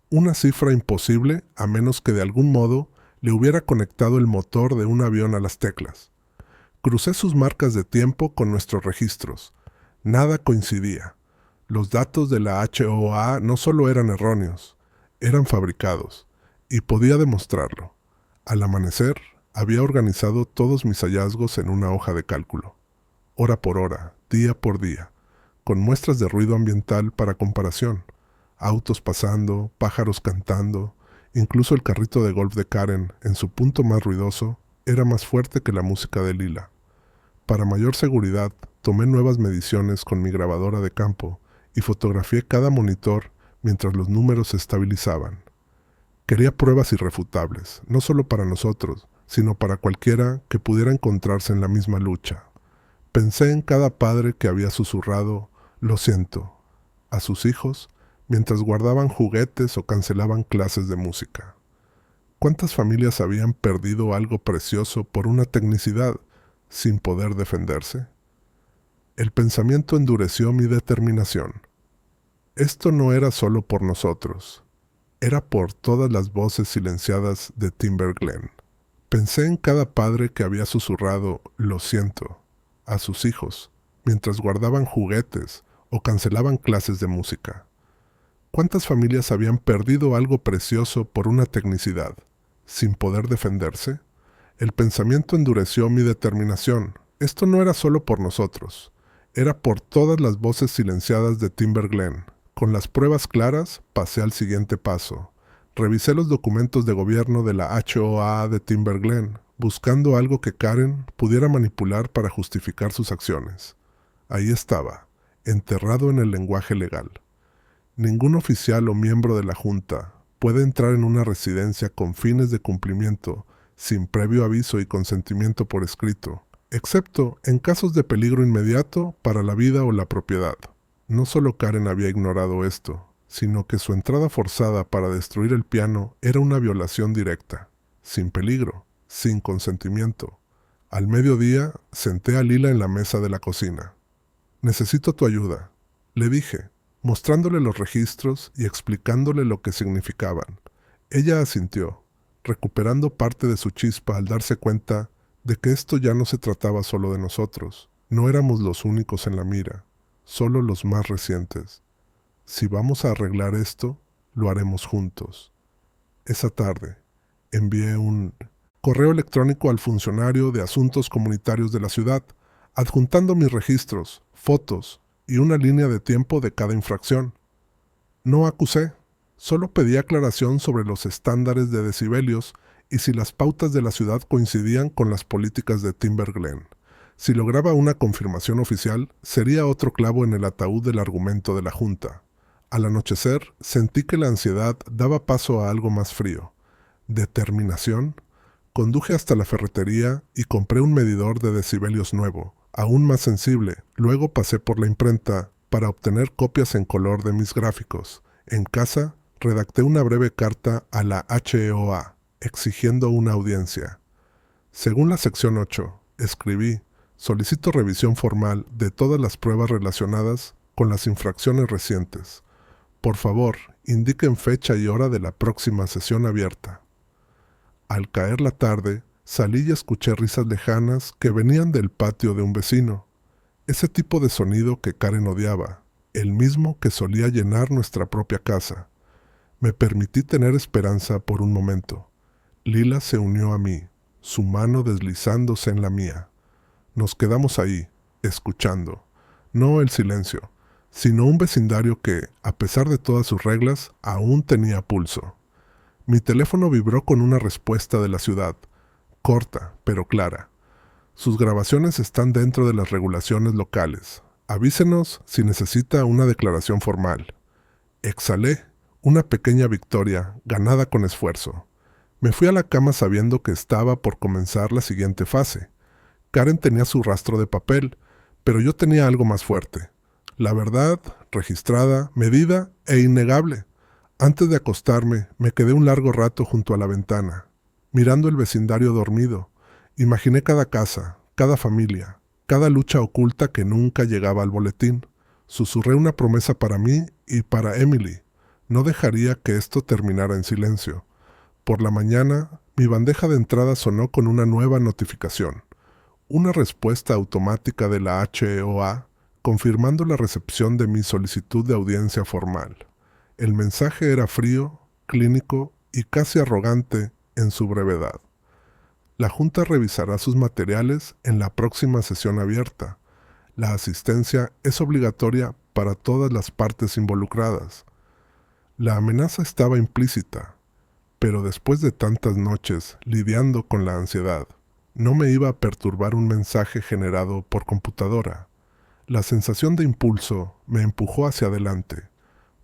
una cifra imposible a menos que de algún modo le hubiera conectado el motor de un avión a las teclas. Crucé sus marcas de tiempo con nuestros registros. Nada coincidía. Los datos de la HOA no solo eran erróneos, eran fabricados, y podía demostrarlo. Al amanecer, había organizado todos mis hallazgos en una hoja de cálculo, hora por hora, día por día, con muestras de ruido ambiental para comparación, autos pasando, pájaros cantando, incluso el carrito de golf de Karen, en su punto más ruidoso, era más fuerte que la música de Lila. Para mayor seguridad, tomé nuevas mediciones con mi grabadora de campo y fotografié cada monitor mientras los números se estabilizaban. Quería pruebas irrefutables, no solo para nosotros, sino para cualquiera que pudiera encontrarse en la misma lucha. Pensé en cada padre que había susurrado, «Lo siento», a sus hijos, mientras guardaban juguetes o cancelaban clases de música. ¿Cuántas familias habían perdido algo precioso por una tecnicidad sin poder defenderse? El pensamiento endureció mi determinación. Esto no era solo por nosotros, era por todas las voces silenciadas de Timber Glen. Pensé en cada padre que había susurrado «Lo siento» a sus hijos, mientras guardaban juguetes o cancelaban clases de música. ¿Cuántas familias habían perdido algo precioso por una tecnicidad, sin poder defenderse? El pensamiento endureció mi determinación. Esto no era solo por nosotros, era por todas las voces silenciadas de Timber Glen. Con las pruebas claras, pasé al siguiente paso. Revisé los documentos de gobierno de la HOA de Timber Glen, buscando algo que Karen pudiera manipular para justificar sus acciones. Ahí estaba, enterrado en el lenguaje legal. Ningún oficial o miembro de la Junta puede entrar en una residencia con fines de cumplimiento sin previo aviso y consentimiento por escrito, excepto en casos de peligro inmediato para la vida o la propiedad. No solo Karen había ignorado esto, sino que su entrada forzada para destruir el piano era una violación directa, sin peligro, sin consentimiento. Al mediodía, senté a Lila en la mesa de la cocina. «Necesito tu ayuda», le dije, mostrándole los registros y explicándole lo que significaban. Ella asintió, recuperando parte de su chispa al darse cuenta de que esto ya no se trataba solo de nosotros. No éramos los únicos en la mira, solo los más recientes. Si vamos a arreglar esto, lo haremos juntos. Esa tarde, envié un correo electrónico al funcionario de asuntos comunitarios de la ciudad, adjuntando mis registros, fotos y una línea de tiempo de cada infracción. No acusé, solo pedí aclaración sobre los estándares de decibelios y si las pautas de la ciudad coincidían con las políticas de Timber Glen. Si lograba una confirmación oficial, sería otro clavo en el ataúd del argumento de la Junta. Al anochecer, sentí que la ansiedad daba paso a algo más frío. Determinación. Conduje hasta la ferretería y compré un medidor de decibelios nuevo, aún más sensible. Luego pasé por la imprenta para obtener copias en color de mis gráficos. En casa, redacté una breve carta a la HEOA, exigiendo una audiencia. Según la sección 8, escribí: solicito revisión formal de todas las pruebas relacionadas con las infracciones recientes. Por favor, indiquen fecha y hora de la próxima sesión abierta. Al caer la tarde, salí y escuché risas lejanas que venían del patio de un vecino. Ese tipo de sonido que Karen odiaba, el mismo que solía llenar nuestra propia casa. Me permití tener esperanza por un momento. Lila se unió a mí, su mano deslizándose en la mía. Nos quedamos ahí, escuchando. No el silencio, sino un vecindario que, a pesar de todas sus reglas, aún tenía pulso. Mi teléfono vibró con una respuesta de la ciudad, corta, pero clara. Sus grabaciones están dentro de las regulaciones locales. Avísenos si necesita una declaración formal. Exhalé, una pequeña victoria, ganada con esfuerzo. Me fui a la cama sabiendo que estaba por comenzar la siguiente fase. Karen tenía su rastro de papel, pero yo tenía algo más fuerte. La verdad, registrada, medida e innegable. Antes de acostarme, me quedé un largo rato junto a la ventana, mirando el vecindario dormido. Imaginé cada casa, cada familia, cada lucha oculta que nunca llegaba al boletín. Susurré una promesa para mí y para Emily. No dejaría que esto terminara en silencio. Por la mañana, mi bandeja de entrada sonó con una nueva notificación. Una respuesta automática de la HEOA confirmando la recepción de mi solicitud de audiencia formal. El mensaje era frío, clínico y casi arrogante en su brevedad. La Junta revisará sus materiales en la próxima sesión abierta. La asistencia es obligatoria para todas las partes involucradas. La amenaza estaba implícita, pero después de tantas noches lidiando con la ansiedad, no me iba a perturbar un mensaje generado por computadora. La sensación de impulso me empujó hacia adelante.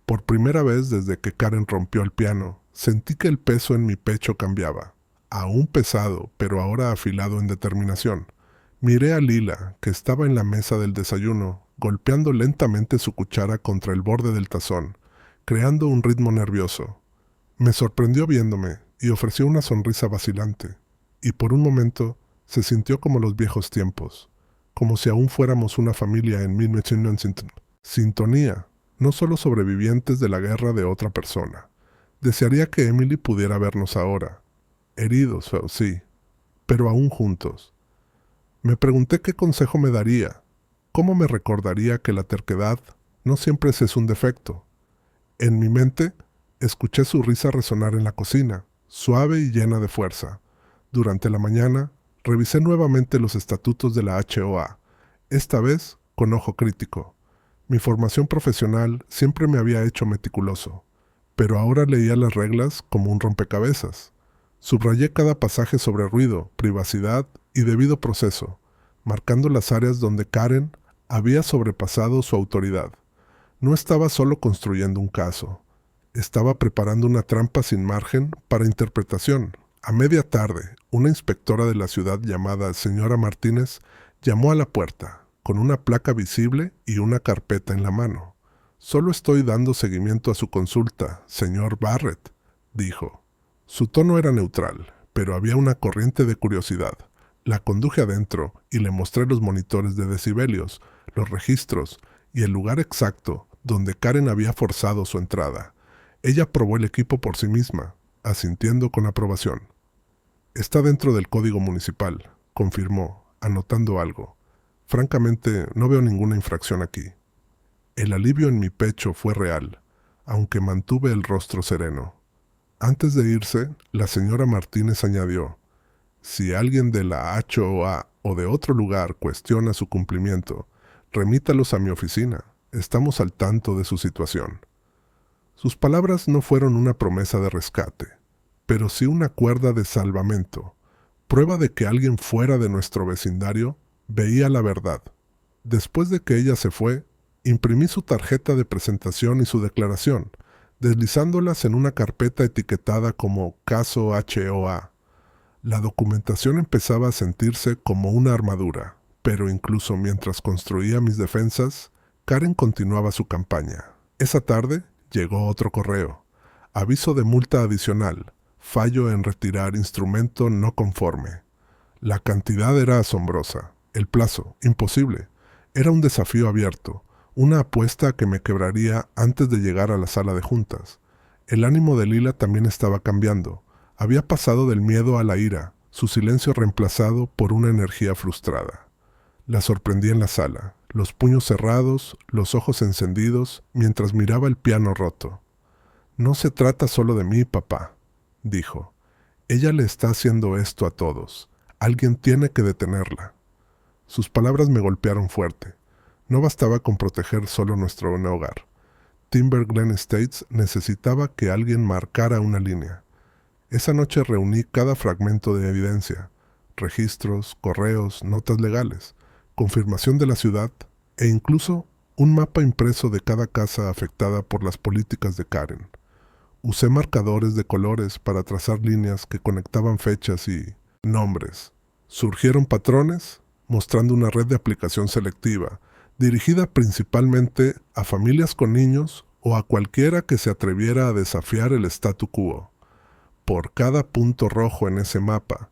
Por primera vez desde que Karen rompió el piano, sentí que el peso en mi pecho cambiaba. Aún pesado, pero ahora afilado en determinación. Miré a Lila, que estaba en la mesa del desayuno, golpeando lentamente su cuchara contra el borde del tazón, creando un ritmo nervioso. Me sorprendió viéndome y ofreció una sonrisa vacilante, y por un momento se sintió como los viejos tiempos, como si aún fuéramos una familia en 1990. Sintonía, no solo sobrevivientes de la guerra de otra persona. Desearía que Emily pudiera vernos ahora. Heridos, sí, pero aún juntos. Me pregunté qué consejo me daría, cómo me recordaría que la terquedad no siempre es un defecto. En mi mente, escuché su risa resonar en la cocina, suave y llena de fuerza. Durante la mañana, revisé nuevamente los estatutos de la HOA, esta vez con ojo crítico. Mi formación profesional siempre me había hecho meticuloso, pero ahora leía las reglas como un rompecabezas. Subrayé cada pasaje sobre ruido, privacidad y debido proceso, marcando las áreas donde Karen había sobrepasado su autoridad. No estaba solo construyendo un caso, estaba preparando una trampa sin margen para interpretación. A media tarde, una inspectora de la ciudad llamada señora Martínez llamó a la puerta, con una placa visible y una carpeta en la mano. «Solo estoy dando seguimiento a su consulta, señor Barrett», dijo. Su tono era neutral, pero había una corriente de curiosidad. La conduje adentro y le mostré los monitores de decibelios, los registros y el lugar exacto donde Karen había forzado su entrada. Ella probó el equipo por sí misma, asintiendo con aprobación. Está dentro del código municipal, confirmó, anotando algo. Francamente, no veo ninguna infracción aquí. El alivio en mi pecho fue real, aunque mantuve el rostro sereno. Antes de irse, la señora Martínez añadió: si alguien de la HOA o de otro lugar cuestiona su cumplimiento, remítalos a mi oficina. Estamos al tanto de su situación. Sus palabras no fueron una promesa de rescate, pero sí una cuerda de salvamento, prueba de que alguien fuera de nuestro vecindario veía la verdad. Después de que ella se fue, imprimí su tarjeta de presentación y su declaración, deslizándolas en una carpeta etiquetada como Caso HOA. La documentación empezaba a sentirse como una armadura, pero incluso mientras construía mis defensas, Karen continuaba su campaña. Esa tarde llegó otro correo. Aviso de multa adicional. Fallo en retirar instrumento no conforme. La cantidad era asombrosa. El plazo, imposible. Era un desafío abierto, una apuesta que me quebraría antes de llegar a la sala de juntas. El ánimo de Lila también estaba cambiando. Había pasado del miedo a la ira, su silencio reemplazado por una energía frustrada. La sorprendí en la sala, los puños cerrados, los ojos encendidos, mientras miraba el piano roto. «No se trata solo de mí, papá», dijo. «Ella le está haciendo esto a todos. Alguien tiene que detenerla». Sus palabras me golpearon fuerte. No bastaba con proteger solo nuestro hogar. Timber Glen Estates necesitaba que alguien marcara una línea. Esa noche reuní cada fragmento de evidencia: registros, correos, notas legales, confirmación de la ciudad e incluso un mapa impreso de cada casa afectada por las políticas de Karen. Usé marcadores de colores para trazar líneas que conectaban fechas y nombres. Surgieron patrones, mostrando una red de aplicación selectiva, dirigida principalmente a familias con niños o a cualquiera que se atreviera a desafiar el statu quo. Por cada punto rojo en ese mapa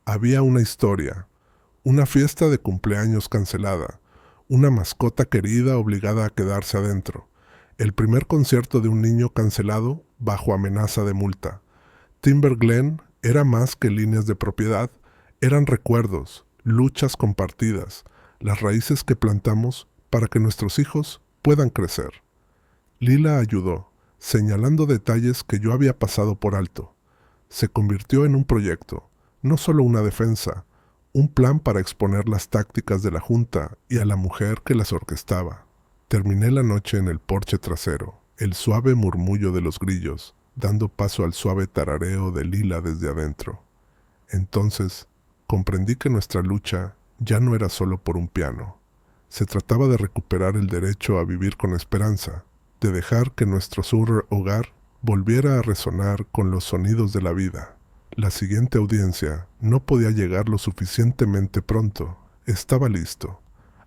había una historia, una fiesta de cumpleaños cancelada, una mascota querida obligada a quedarse adentro, el primer concierto de un niño cancelado bajo amenaza de multa. Timber Glen era más que líneas de propiedad, eran recuerdos, luchas compartidas, las raíces que plantamos para que nuestros hijos puedan crecer. Lila ayudó, señalando detalles que yo había pasado por alto. Se convirtió en un proyecto, no solo una defensa, un plan para exponer las tácticas de la Junta y a la mujer que las orquestaba. Terminé la noche en el porche trasero, el suave murmullo de los grillos, dando paso al suave tarareo de Lila desde adentro. Entonces, comprendí que nuestra lucha ya no era solo por un piano. Se trataba de recuperar el derecho a vivir con esperanza, de dejar que nuestro hogar volviera a resonar con los sonidos de la vida. La siguiente audiencia no podía llegar lo suficientemente pronto. Estaba listo.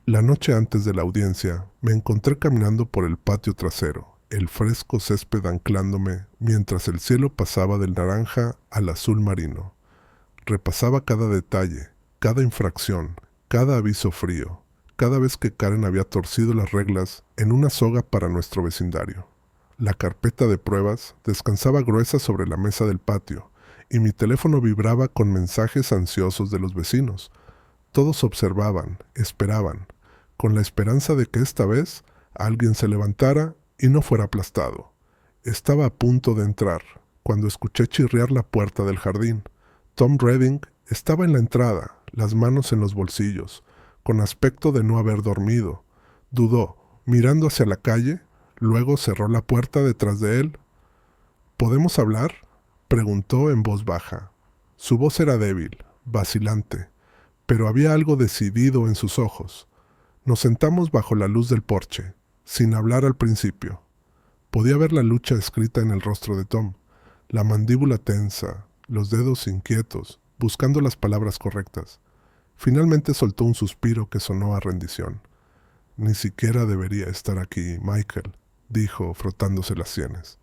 La noche antes de la audiencia, me encontré caminando por el patio trasero, el fresco césped anclándome mientras el cielo pasaba del naranja al azul marino. Repasaba cada detalle, cada infracción, cada aviso frío, cada vez que Karen había torcido las reglas en una soga para nuestro vecindario. La carpeta de pruebas descansaba gruesa sobre la mesa del patio, y mi teléfono vibraba con mensajes ansiosos de los vecinos. Todos observaban, esperaban, con la esperanza de que esta vez alguien se levantara y no fuera aplastado. Estaba a punto de entrar, cuando escuché chirriar la puerta del jardín. Tom Redding estaba en la entrada, las manos en los bolsillos, con aspecto de no haber dormido. Dudó, mirando hacia la calle. Luego cerró la puerta detrás de él. «¿Podemos hablar?», preguntó en voz baja. Su voz era débil, vacilante, pero había algo decidido en sus ojos. Nos sentamos bajo la luz del porche, sin hablar al principio. Podía ver la lucha escrita en el rostro de Tom, la mandíbula tensa, los dedos inquietos, buscando las palabras correctas. Finalmente soltó un suspiro que sonó a rendición. «Ni siquiera debería estar aquí, Michael», dijo, frotándose las sienes.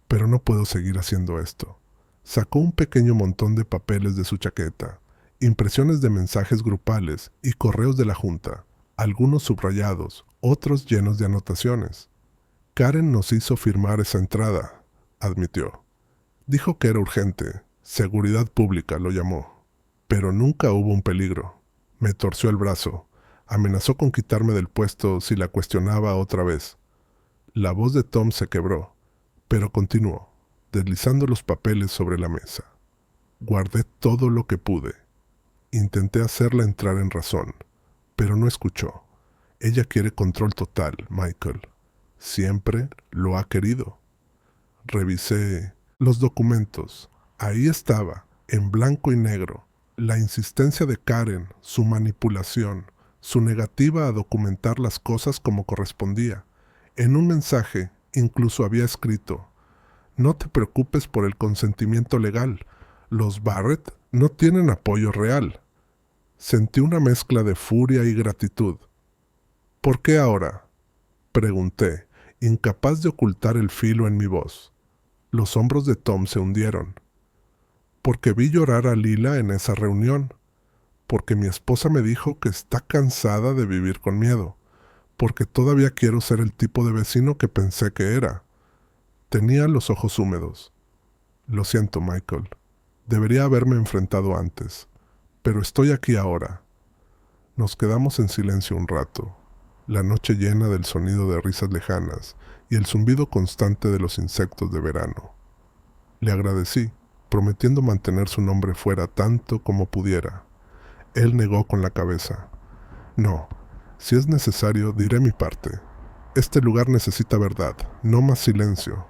«Pero no puedo seguir haciendo esto». Sacó un pequeño montón de papeles de su chaqueta, impresiones de mensajes grupales y correos de la Junta, algunos subrayados, otros llenos de anotaciones. «Karen nos hizo firmar esa entrada», admitió. Dijo que era urgente, seguridad pública lo llamó, pero nunca hubo un peligro. Me torció el brazo, amenazó con quitarme del puesto si la cuestionaba otra vez. La voz de Tom se quebró, pero continuó, deslizando los papeles sobre la mesa. Guardé todo lo que pude. Intenté hacerla entrar en razón, pero no escuchó. Ella quiere control total, Michael. Siempre lo ha querido. Revisé los documentos. Ahí estaba, en blanco y negro, la insistencia de Karen, su manipulación, su negativa a documentar las cosas como correspondía. En un mensaje, incluso había escrito: no te preocupes por el consentimiento legal. Los Barrett no tienen apoyo real. Sentí una mezcla de furia y gratitud. ¿Por qué ahora?, pregunté, incapaz de ocultar el filo en mi voz. Los hombros de Tom se hundieron. Porque vi llorar a Lila en esa reunión. Porque mi esposa me dijo que está cansada de vivir con miedo. Porque todavía quiero ser el tipo de vecino que pensé que era. Tenía los ojos húmedos. Lo siento, Michael. Debería haberme enfrentado antes. Pero estoy aquí ahora. Nos quedamos en silencio un rato. La noche llena del sonido de risas lejanas y el zumbido constante de los insectos de verano. Le agradecí, prometiendo mantener su nombre fuera tanto como pudiera. Él negó con la cabeza. No, si es necesario, diré mi parte. Este lugar necesita verdad, no más silencio.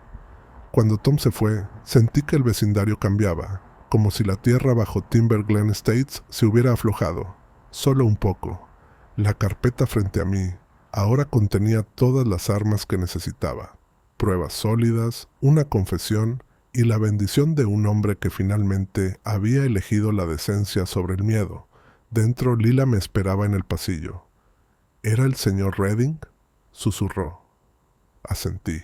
Cuando Tom se fue, sentí que el vecindario cambiaba, como si la tierra bajo Timber Glen Estates se hubiera aflojado, solo un poco. La carpeta frente a mí ahora contenía todas las armas que necesitaba, pruebas sólidas, una confesión y la bendición de un hombre que finalmente había elegido la decencia sobre el miedo. Dentro, Lila me esperaba en el pasillo. ¿Era el señor Redding?, susurró. Asentí.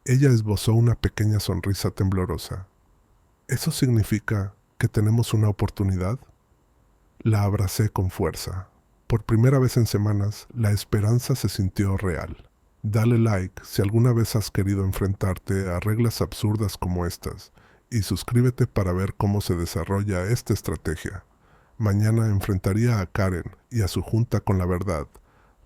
Ella esbozó una pequeña sonrisa temblorosa. ¿Eso significa que tenemos una oportunidad? La abracé con fuerza. Por primera vez en semanas, la esperanza se sintió real. Dale like si alguna vez has querido enfrentarte a reglas absurdas como estas, y suscríbete para ver cómo se desarrolla esta estrategia. Mañana enfrentaría a Karen y a su junta con la verdad,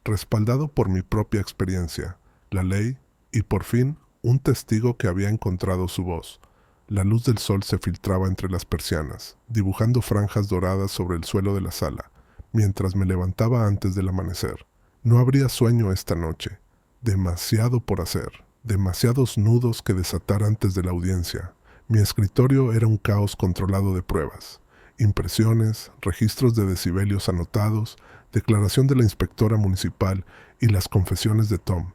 respaldado por mi propia experiencia, la ley y, por fin, un testigo que había encontrado su voz. La luz del sol se filtraba entre las persianas, dibujando franjas doradas sobre el suelo de la sala, mientras me levantaba antes del amanecer. No habría sueño esta noche. Demasiado por hacer, demasiados nudos que desatar antes de la audiencia. Mi escritorio era un caos controlado de pruebas. Impresiones, registros de decibelios anotados, declaración de la inspectora municipal y las confesiones de Tom.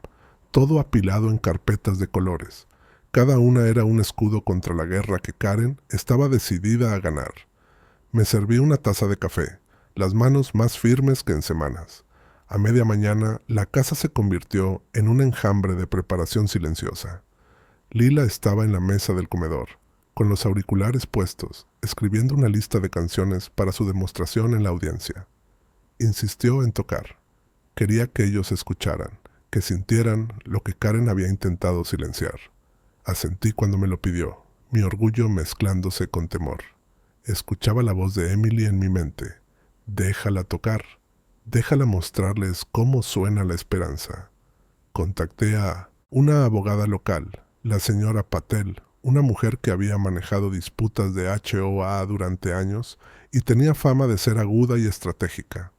Todo apilado en carpetas de colores. Cada una era un escudo contra la guerra que Karen estaba decidida a ganar. Me serví una taza de café, las manos más firmes que en semanas. A media mañana, la casa se convirtió en un enjambre de preparación silenciosa. Lila estaba en la mesa del comedor, con los auriculares puestos, escribiendo una lista de canciones para su demostración en la audiencia. Insistió en tocar. Quería que ellos escucharan, que sintieran lo que Karen había intentado silenciar. Asentí cuando me lo pidió, mi orgullo mezclándose con temor. Escuchaba la voz de Emily en mi mente. Déjala tocar. Déjala mostrarles cómo suena la esperanza. Contacté a una abogada local, la señora Patel, una mujer que había manejado disputas de HOA durante años y tenía fama de ser aguda y estratégica.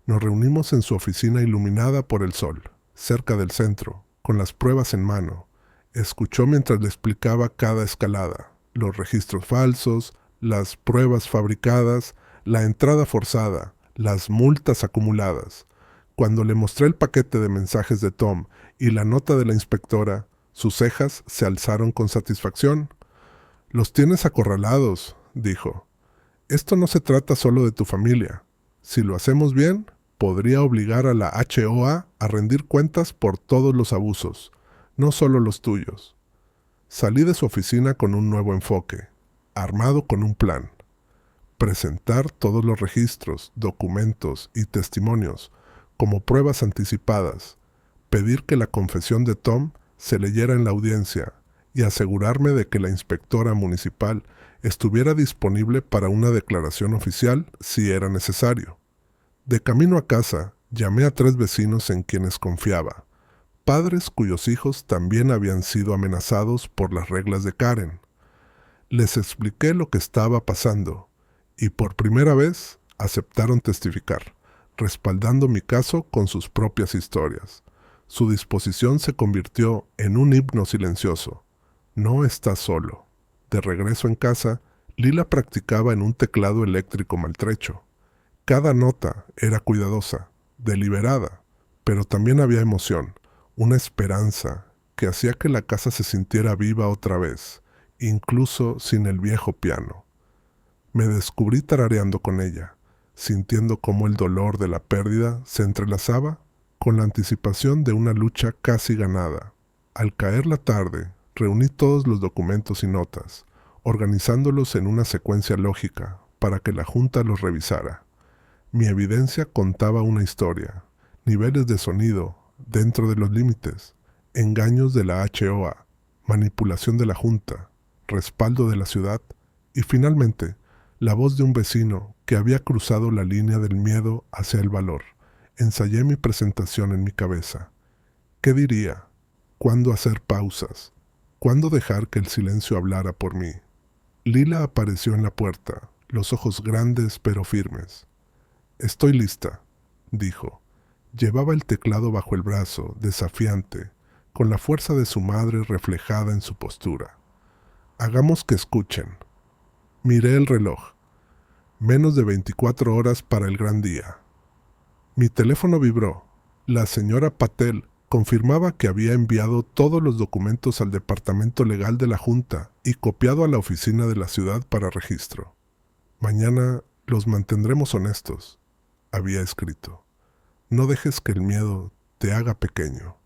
Nos reunimos en su oficina iluminada por el sol, cerca del centro, con las pruebas en mano. Escuchó mientras le explicaba cada escalada, los registros falsos, las pruebas fabricadas, la entrada forzada, las multas acumuladas. Cuando le mostré el paquete de mensajes de Tom y la nota de la inspectora, sus cejas se alzaron con satisfacción. «Los tienes acorralados», dijo. «Esto no se trata solo de tu familia. Si lo hacemos bien, podría obligar a la HOA a rendir cuentas por todos los abusos, no solo los tuyos». Salí de su oficina con un nuevo enfoque, armado con un plan. Presentar todos los registros, documentos y testimonios como pruebas anticipadas, pedir que la confesión de Tom se leyera en la audiencia y asegurarme de que la inspectora municipal estuviera disponible para una declaración oficial si era necesario. De camino a casa, llamé a 3 vecinos en quienes confiaba, padres cuyos hijos también habían sido amenazados por las reglas de Karen. Les expliqué lo que estaba pasando y por primera vez aceptaron testificar, respaldando mi caso con sus propias historias. Su disposición se convirtió en un himno silencioso. No estás solo. De regreso en casa, Lila practicaba en un teclado eléctrico maltrecho. Cada nota era cuidadosa, deliberada, pero también había emoción, una esperanza que hacía que la casa se sintiera viva otra vez, incluso sin el viejo piano. Me descubrí tarareando con ella, sintiendo cómo el dolor de la pérdida se entrelazaba con la anticipación de una lucha casi ganada. Al caer la tarde, reuní todos los documentos y notas, organizándolos en una secuencia lógica para que la junta los revisara. Mi evidencia contaba una historia, niveles de sonido dentro de los límites, engaños de la HOA, manipulación de la junta, respaldo de la ciudad y finalmente la voz de un vecino que había cruzado la línea del miedo hacia el valor. Ensayé mi presentación en mi cabeza. ¿Qué diría? ¿Cuándo hacer pausas? ¿Cuándo dejar que el silencio hablara por mí? Lila apareció en la puerta, los ojos grandes pero firmes. «Estoy lista», dijo. Llevaba el teclado bajo el brazo, desafiante, con la fuerza de su madre reflejada en su postura. «Hagamos que escuchen». Miré el reloj. Menos de 24 horas para el gran día. Mi teléfono vibró. La señora Patel confirmaba que había enviado todos los documentos al departamento legal de la Junta y copiado a la oficina de la ciudad para registro. «Mañana los mantendremos honestos», había escrito. «No dejes que el miedo te haga pequeño».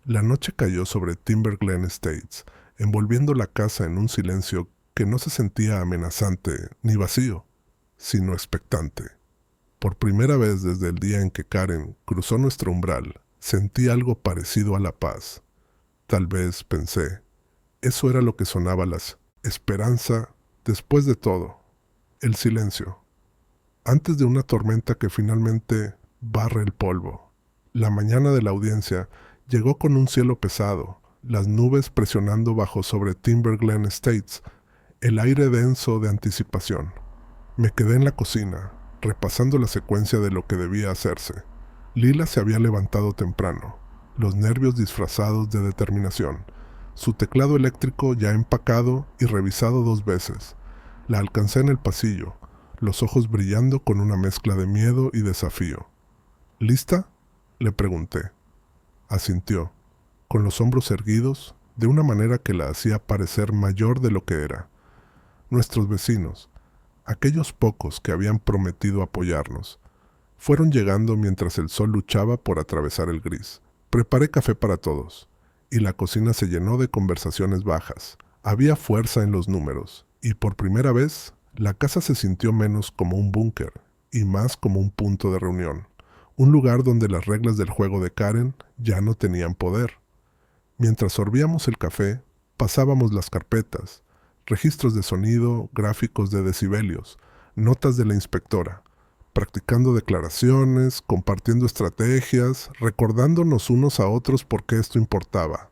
La noche cayó sobre Timber Glen Estates, envolviendo la casa en un silencio que no se sentía amenazante ni vacío, sino expectante. Por primera vez desde el día en que Karen cruzó nuestro umbral, sentí algo parecido a la paz. Tal vez, pensé, eso era lo que sonaba las esperanza después de todo. El silencio. Antes de una tormenta que finalmente barre el polvo. La mañana de la audiencia llegó con un cielo pesado, las nubes presionando bajo sobre Timber Glen Estates, el aire denso de anticipación. Me quedé en la cocina, repasando la secuencia de lo que debía hacerse. Lila se había levantado temprano, los nervios disfrazados de determinación, su teclado eléctrico ya empacado y revisado 2 veces. La alcancé en el pasillo, los ojos brillando con una mezcla de miedo y desafío. «¿Lista?», le pregunté. Asintió, con los hombros erguidos, de una manera que la hacía parecer mayor de lo que era. Nuestros vecinos, aquellos pocos que habían prometido apoyarnos, fueron llegando mientras el sol luchaba por atravesar el gris. Preparé café para todos, y la cocina se llenó de conversaciones bajas. Había fuerza en los números, y por primera vez, la casa se sintió menos como un búnker, y más como un punto de reunión, un lugar donde las reglas del juego de Karen ya no tenían poder. Mientras sorbíamos el café, pasábamos las carpetas, registros de sonido, gráficos de decibelios, notas de la inspectora, practicando declaraciones, compartiendo estrategias, recordándonos unos a otros por qué esto importaba.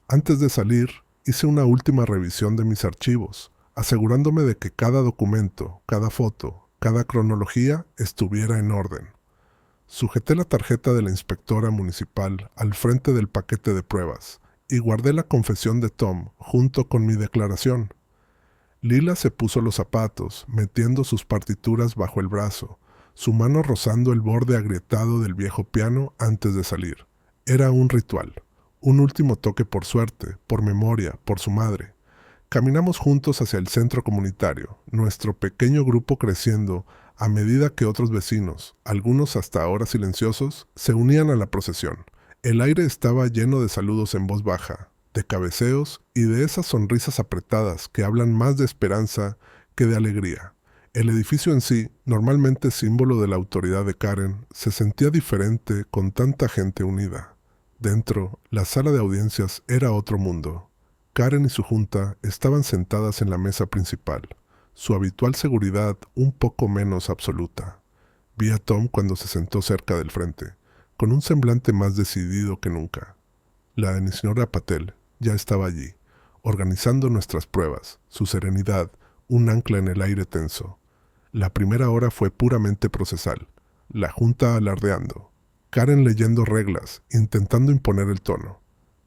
Antes de salir, hice una última revisión de mis archivos, asegurándome de que cada documento, cada foto, cada cronología estuviera en orden. Sujeté la tarjeta de la inspectora municipal al frente del paquete de pruebas y guardé la confesión de Tom junto con mi declaración. Lila se puso los zapatos, metiendo sus partituras bajo el brazo, su mano rozando el borde agrietado del viejo piano antes de salir. Era un ritual, un último toque por suerte, por memoria, por su madre. Caminamos juntos hacia el centro comunitario, nuestro pequeño grupo creciendo a medida que otros vecinos, algunos hasta ahora silenciosos, se unían a la procesión. El aire estaba lleno de saludos en voz baja, de cabeceos y de esas sonrisas apretadas que hablan más de esperanza que de alegría. El edificio en sí, normalmente símbolo de la autoridad de Karen, se sentía diferente con tanta gente unida. Dentro, la sala de audiencias era otro mundo. Karen y su junta estaban sentadas en la mesa principal, su habitual seguridad un poco menos absoluta. Vi a Tom cuando se sentó cerca del frente, con un semblante más decidido que nunca. La señora Patel ya estaba allí, organizando nuestras pruebas, su serenidad, un ancla en el aire tenso. La primera hora fue puramente procesal, la junta alardeando, Karen leyendo reglas, intentando imponer el tono.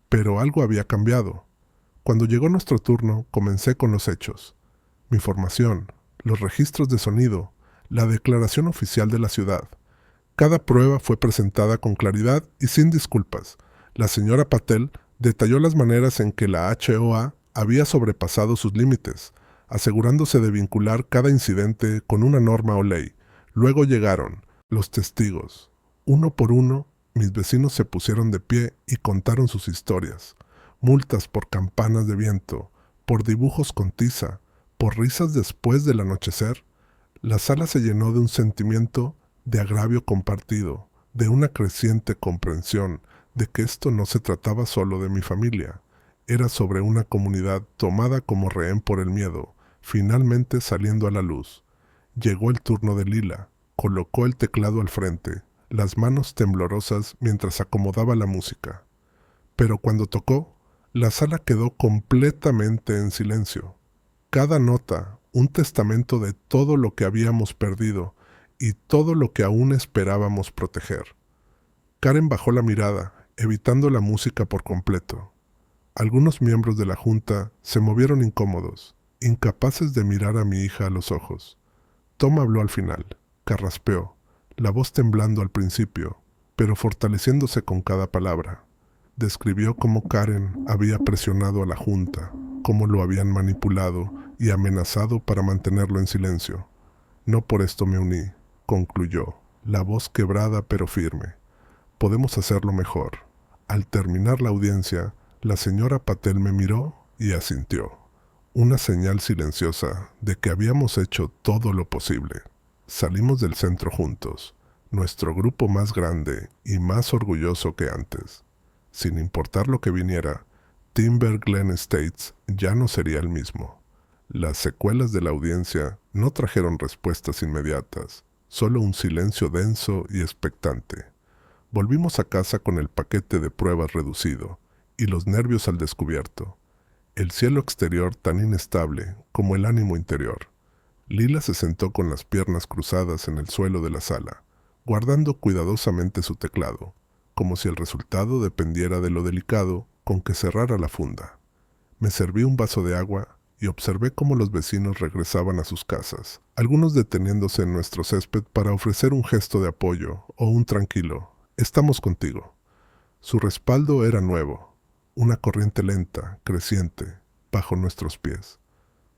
Pero algo había cambiado. Cuando llegó nuestro turno, comencé con los hechos. Mi formación, los registros de sonido, la declaración oficial de la ciudad. Cada prueba fue presentada con claridad y sin disculpas. La señora Patel detalló las maneras en que la HOA había sobrepasado sus límites, asegurándose de vincular cada incidente con una norma o ley. Luego llegaron los testigos. Uno por uno, mis vecinos se pusieron de pie y contaron sus historias. Multas por campanas de viento, por dibujos con tiza, por risas después del anochecer. La sala se llenó de un sentimiento de agravio compartido, de una creciente comprensión de que esto no se trataba solo de mi familia. Era sobre una comunidad tomada como rehén por el miedo, finalmente saliendo a la luz. Llegó el turno de Lila, colocó el teclado al frente, las manos temblorosas mientras acomodaba la música. Pero cuando tocó, la sala quedó completamente en silencio. Cada nota, un testamento de todo lo que habíamos perdido y todo lo que aún esperábamos proteger. Karen bajó la mirada, evitando la música por completo. Algunos miembros de la junta se movieron incómodos, incapaces de mirar a mi hija a los ojos. Tom habló al final, carraspeó, la voz temblando al principio, pero fortaleciéndose con cada palabra. Describió cómo Karen había presionado a la junta, cómo lo habían manipulado y amenazado para mantenerlo en silencio. No por esto me uní, concluyó, la voz quebrada pero firme. Podemos hacerlo mejor. Al terminar la audiencia, la señora Patel me miró y asintió. Una señal silenciosa de que habíamos hecho todo lo posible. Salimos del centro juntos, nuestro grupo más grande y más orgulloso que antes. Sin importar lo que viniera, Timber Glen Estates ya no sería el mismo. Las secuelas de la audiencia no trajeron respuestas inmediatas, solo un silencio denso y expectante. Volvimos a casa con el paquete de pruebas reducido y los nervios al descubierto. El cielo exterior tan inestable como el ánimo interior. Lila se sentó con las piernas cruzadas en el suelo de la sala, guardando cuidadosamente su teclado, como si el resultado dependiera de lo delicado con que cerrara la funda. Me serví un vaso de agua y observé cómo los vecinos regresaban a sus casas, algunos deteniéndose en nuestro césped para ofrecer un gesto de apoyo o un tranquilo, «Estamos contigo». Su respaldo era nuevo, una corriente lenta, creciente, bajo nuestros pies.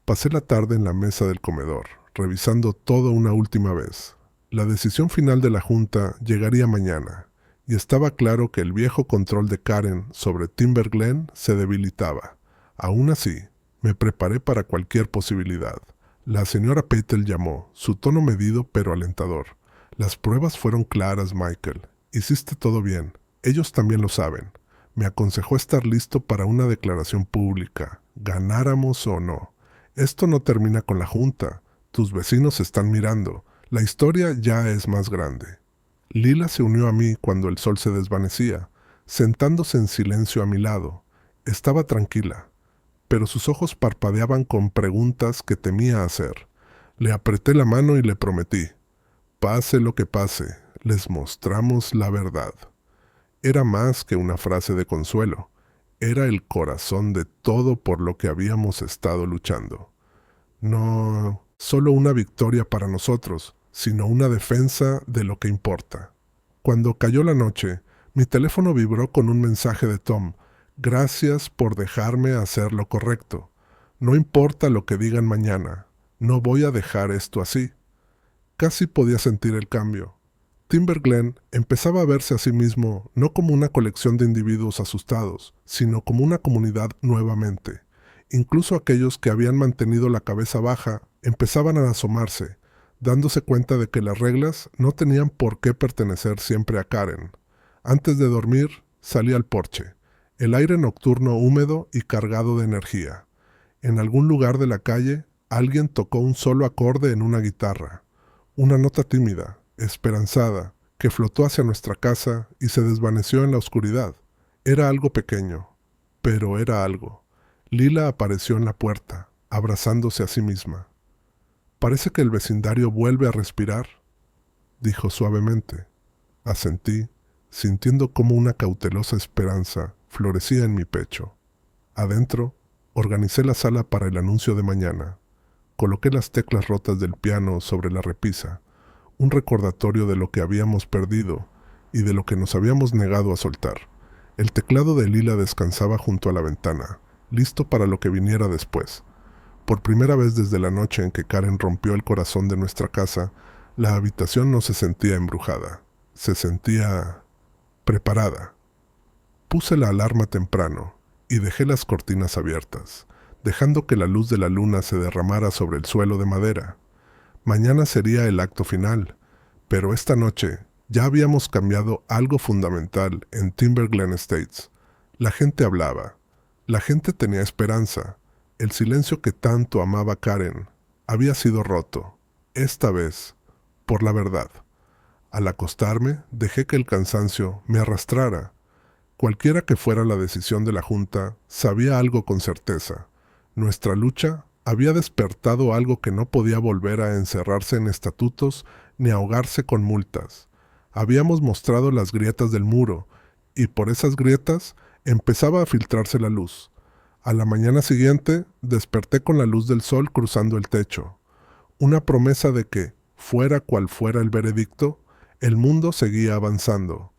Pasé la tarde en la mesa del comedor, revisando todo una última vez. La decisión final de la junta llegaría mañana, y estaba claro que el viejo control de Karen sobre Timber Glen se debilitaba. Aún así, me preparé para cualquier posibilidad. La señora Patel llamó, su tono medido pero alentador. Las pruebas fueron claras, Michael. Hiciste todo bien. Ellos también lo saben. Me aconsejó estar listo para una declaración pública, ganáramos o no. Esto no termina con la junta. Tus vecinos están mirando. La historia ya es más grande. Lila se unió a mí cuando el sol se desvanecía, sentándose en silencio a mi lado. Estaba tranquila, pero sus ojos parpadeaban con preguntas que temía hacer. Le apreté la mano y le prometí, pase lo que pase, les mostramos la verdad. Era más que una frase de consuelo, era el corazón de todo por lo que habíamos estado luchando. No solo una victoria para nosotros, sino una defensa de lo que importa. Cuando cayó la noche, mi teléfono vibró con un mensaje de Tom. Gracias por dejarme hacer lo correcto. No importa lo que digan mañana, no voy a dejar esto así. Casi podía sentir el cambio. Timber Glen empezaba a verse a sí mismo no como una colección de individuos asustados, sino como una comunidad nuevamente. Incluso aquellos que habían mantenido la cabeza baja empezaban a asomarse, dándose cuenta de que las reglas no tenían por qué pertenecer siempre a Karen. Antes de dormir, salí al porche. El aire nocturno húmedo y cargado de energía. En algún lugar de la calle, alguien tocó un solo acorde en una guitarra. Una nota tímida, esperanzada, que flotó hacia nuestra casa y se desvaneció en la oscuridad. Era algo pequeño, pero era algo. Lila apareció en la puerta, abrazándose a sí misma. «Parece que el vecindario vuelve a respirar», dijo suavemente. Asentí, sintiendo como una cautelosa esperanza florecía en mi pecho. Adentro, organicé la sala para el anuncio de mañana. Coloqué las teclas rotas del piano sobre la repisa, un recordatorio de lo que habíamos perdido y de lo que nos habíamos negado a soltar. El teclado de Lila descansaba junto a la ventana, listo para lo que viniera después. Por primera vez desde la noche en que Karen rompió el corazón de nuestra casa, la habitación no se sentía embrujada, se sentía preparada. Puse la alarma temprano y dejé las cortinas abiertas, dejando que la luz de la luna se derramara sobre el suelo de madera. Mañana sería el acto final, pero esta noche ya habíamos cambiado algo fundamental en Timber Glen Estates. La gente hablaba, la gente tenía esperanza. El silencio que tanto amaba Karen había sido roto, esta vez, por la verdad. Al acostarme, dejé que el cansancio me arrastrara. Cualquiera que fuera la decisión de la Junta, sabía algo con certeza. Nuestra lucha había despertado algo que no podía volver a encerrarse en estatutos ni ahogarse con multas. Habíamos mostrado las grietas del muro, y por esas grietas empezaba a filtrarse la luz. A la mañana siguiente, desperté con la luz del sol cruzando el techo. Una promesa de que, fuera cual fuera el veredicto, el mundo seguía avanzando.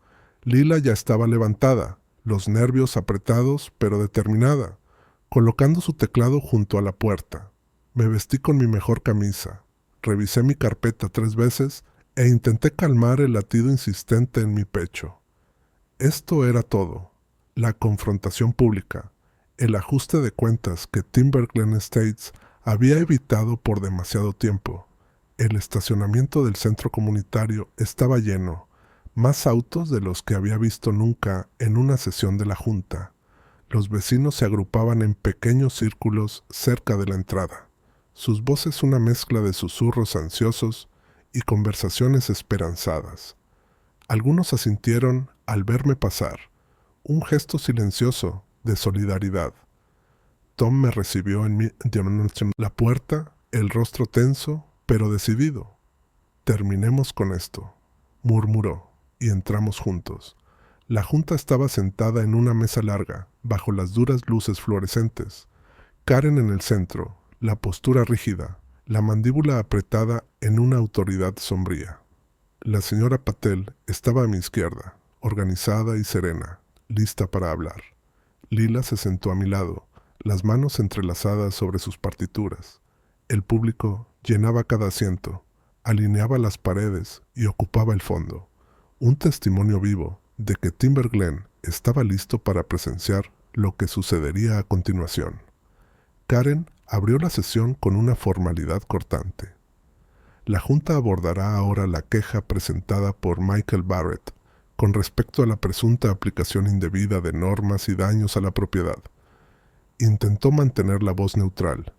Lila ya estaba levantada, los nervios apretados pero determinada, colocando su teclado junto a la puerta. Me vestí con mi mejor camisa, revisé mi carpeta 3 veces e intenté calmar el latido insistente en mi pecho. Esto era todo, la confrontación pública, el ajuste de cuentas que Timber Glen Estates había evitado por demasiado tiempo. El estacionamiento del centro comunitario estaba lleno, más autos de los que había visto nunca en una sesión de la Junta. Los vecinos se agrupaban en pequeños círculos cerca de la entrada, sus voces una mezcla de susurros ansiosos y conversaciones esperanzadas. Algunos asintieron al verme pasar, un gesto silencioso de solidaridad. Tom me recibió en la puerta, el rostro tenso, pero decidido. «Terminemos con esto», murmuró, y entramos juntos. La Junta estaba sentada en una mesa larga, bajo las duras luces fluorescentes. Karen en el centro, la postura rígida, la mandíbula apretada en una autoridad sombría. La señora Patel estaba a mi izquierda, organizada y serena, lista para hablar. Lila se sentó a mi lado, las manos entrelazadas sobre sus partituras. El público llenaba cada asiento, alineaba las paredes y ocupaba el fondo. Un testimonio vivo de que Timber Glen estaba listo para presenciar lo que sucedería a continuación. Karen abrió la sesión con una formalidad cortante. La Junta abordará ahora la queja presentada por Michael Barrett con respecto a la presunta aplicación indebida de normas y daños a la propiedad. Intentó mantener la voz neutral,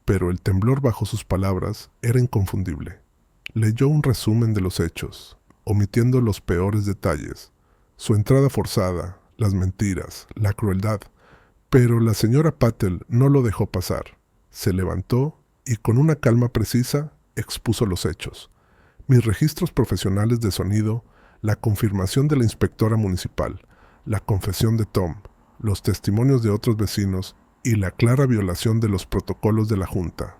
pero el temblor bajo sus palabras era inconfundible. Leyó un resumen de los hechos, omitiendo los peores detalles, su entrada forzada, las mentiras, la crueldad, pero la señora Patel no lo dejó pasar. Se levantó y con una calma precisa expuso los hechos. Mis registros profesionales de sonido, la confirmación de la inspectora municipal, la confesión de Tom, los testimonios de otros vecinos y la clara violación de los protocolos de la Junta.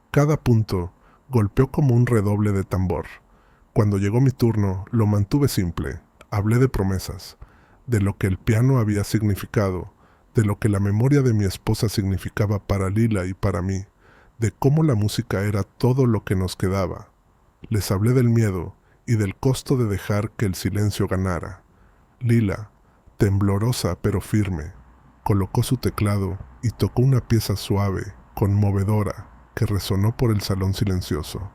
Cada punto golpeó como un redoble de tambor. Cuando llegó mi turno, lo mantuve simple. Hablé de promesas, de lo que el piano había significado, de lo que la memoria de mi esposa significaba para Lila y para mí, de cómo la música era todo lo que nos quedaba. Les hablé del miedo y del costo de dejar que el silencio ganara. Lila, temblorosa pero firme, colocó su teclado y tocó una pieza suave, conmovedora, que resonó por el salón silencioso.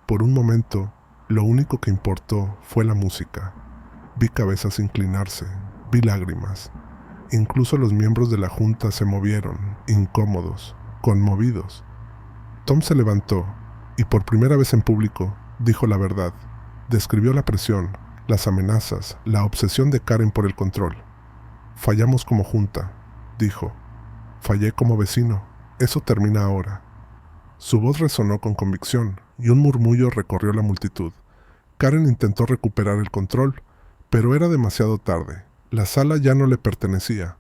Por un momento, lo único que importó fue la música. Vi cabezas inclinarse, vi lágrimas. Incluso los miembros de la junta se movieron, incómodos, conmovidos. Tom se levantó y por primera vez en público dijo la verdad. Describió la presión, las amenazas, la obsesión de Karen por el control. Fallamos como junta, dijo. Fallé como vecino. Eso termina ahora. Su voz resonó con convicción y un murmullo recorrió la multitud. Karen intentó recuperar el control, pero era demasiado tarde. La sala ya no le pertenecía.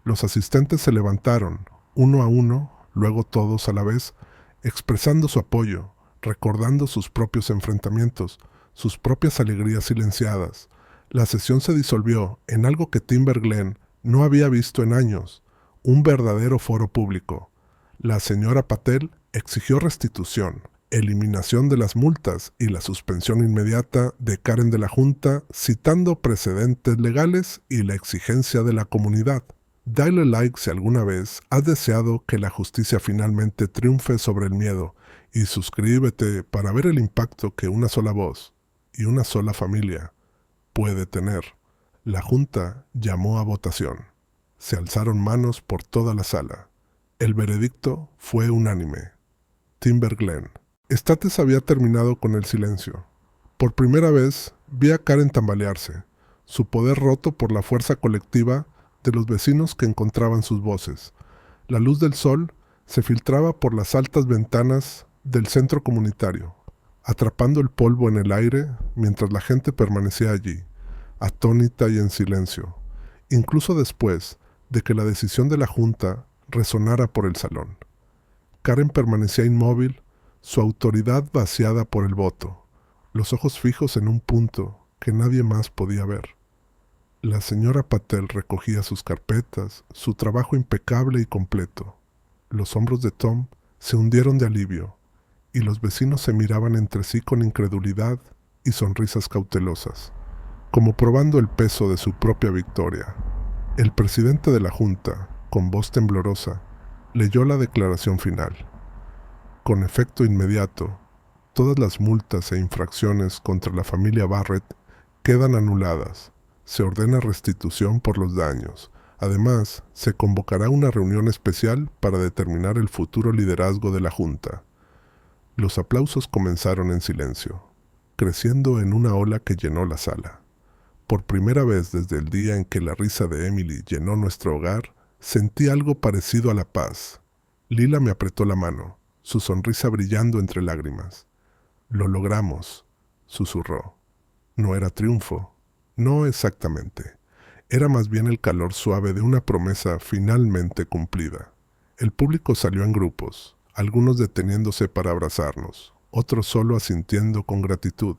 Los asistentes se levantaron, uno a uno, luego todos a la vez, expresando su apoyo, recordando sus propios enfrentamientos, sus propias alegrías silenciadas. La sesión se disolvió en algo que Timberglen no había visto en años, un verdadero foro público. La señora Patel exigió restitución, eliminación de las multas y la suspensión inmediata de Karen de la Junta, citando precedentes legales y la exigencia de la comunidad. Dale like si alguna vez has deseado que la justicia finalmente triunfe sobre el miedo y suscríbete para ver el impacto que una sola voz y una sola familia puede tener. La Junta llamó a votación. Se alzaron manos por toda la sala. El veredicto fue unánime. Timberglen. States había terminado con el silencio. Por primera vez vi a Karen tambalearse, su poder roto por la fuerza colectiva de los vecinos que encontraban sus voces. La luz del sol se filtraba por las altas ventanas del centro comunitario, atrapando el polvo en el aire mientras la gente permanecía allí, atónita y en silencio, incluso después de que la decisión de la Junta resonara por el salón. Karen permanecía inmóvil, su autoridad vaciada por el voto, los ojos fijos en un punto que nadie más podía ver. La señora Patel recogía sus carpetas, su trabajo impecable y completo. Los hombros de Tom se hundieron de alivio, y los vecinos se miraban entre sí con incredulidad y sonrisas cautelosas, como probando el peso de su propia victoria. El presidente de la Junta, con voz temblorosa, leyó la declaración final. Con efecto inmediato, todas las multas e infracciones contra la familia Barrett quedan anuladas. Se ordena restitución por los daños. Además, se convocará una reunión especial para determinar el futuro liderazgo de la Junta. Los aplausos comenzaron en silencio, creciendo en una ola que llenó la sala. Por primera vez desde el día en que la risa de Emily llenó nuestro hogar, sentí algo parecido a la paz. Lila me apretó la mano, su sonrisa brillando entre lágrimas. «Lo logramos», susurró. No era triunfo. No exactamente. Era más bien el calor suave de una promesa finalmente cumplida. El público salió en grupos, algunos deteniéndose para abrazarnos, otros solo asintiendo con gratitud.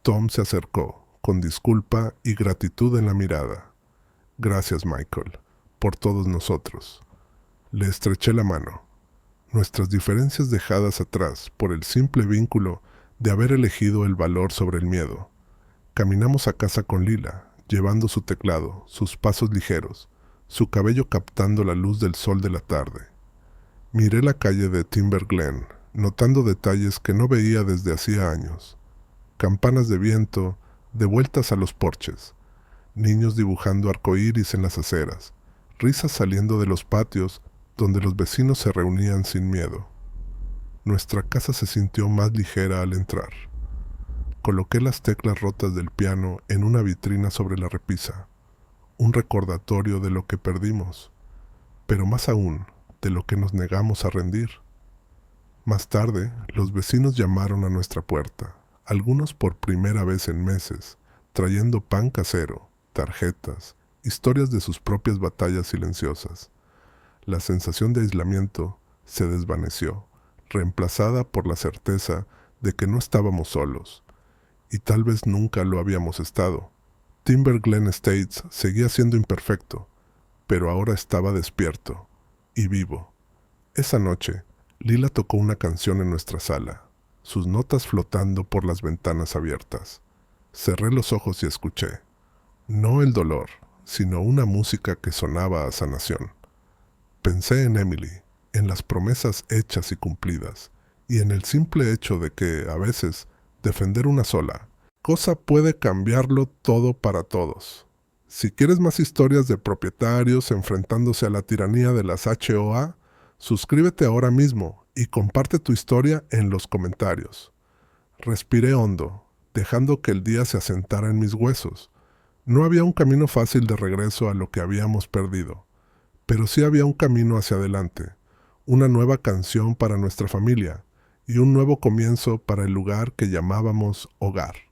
Tom se acercó, con disculpa y gratitud en la mirada. «Gracias, Michael, por todos nosotros». Le estreché la mano. Nuestras diferencias dejadas atrás por el simple vínculo de haber elegido el valor sobre el miedo. Caminamos a casa con Lila, llevando su teclado, sus pasos ligeros, su cabello captando la luz del sol de la tarde. Miré la calle de Timberglen, notando detalles que no veía desde hacía años. Campanas de viento, de vueltas a los porches, niños dibujando arcoíris en las aceras, risas saliendo de los patios donde los vecinos se reunían sin miedo. Nuestra casa se sintió más ligera al entrar. Coloqué las teclas rotas del piano en una vitrina sobre la repisa, un recordatorio de lo que perdimos, pero más aún de lo que nos negamos a rendir. Más tarde, los vecinos llamaron a nuestra puerta, algunos por primera vez en meses, trayendo pan casero, tarjetas, historias de sus propias batallas silenciosas. La sensación de aislamiento se desvaneció, reemplazada por la certeza de que no estábamos solos, y tal vez nunca lo habíamos estado. Timberglen Estates seguía siendo imperfecto, pero ahora estaba despierto y vivo. Esa noche, Lila tocó una canción en nuestra sala, sus notas flotando por las ventanas abiertas. Cerré los ojos y escuché, no el dolor, sino una música que sonaba a sanación. Pensé en Emily, en las promesas hechas y cumplidas, y en el simple hecho de que, a veces, defender una sola cosa puede cambiarlo todo para todos. Si quieres más historias de propietarios enfrentándose a la tiranía de las HOA, suscríbete ahora mismo y comparte tu historia en los comentarios. Respiré hondo, dejando que el día se asentara en mis huesos. No había un camino fácil de regreso a lo que habíamos perdido, pero sí había un camino hacia adelante, una nueva canción para nuestra familia y un nuevo comienzo para el lugar que llamábamos hogar.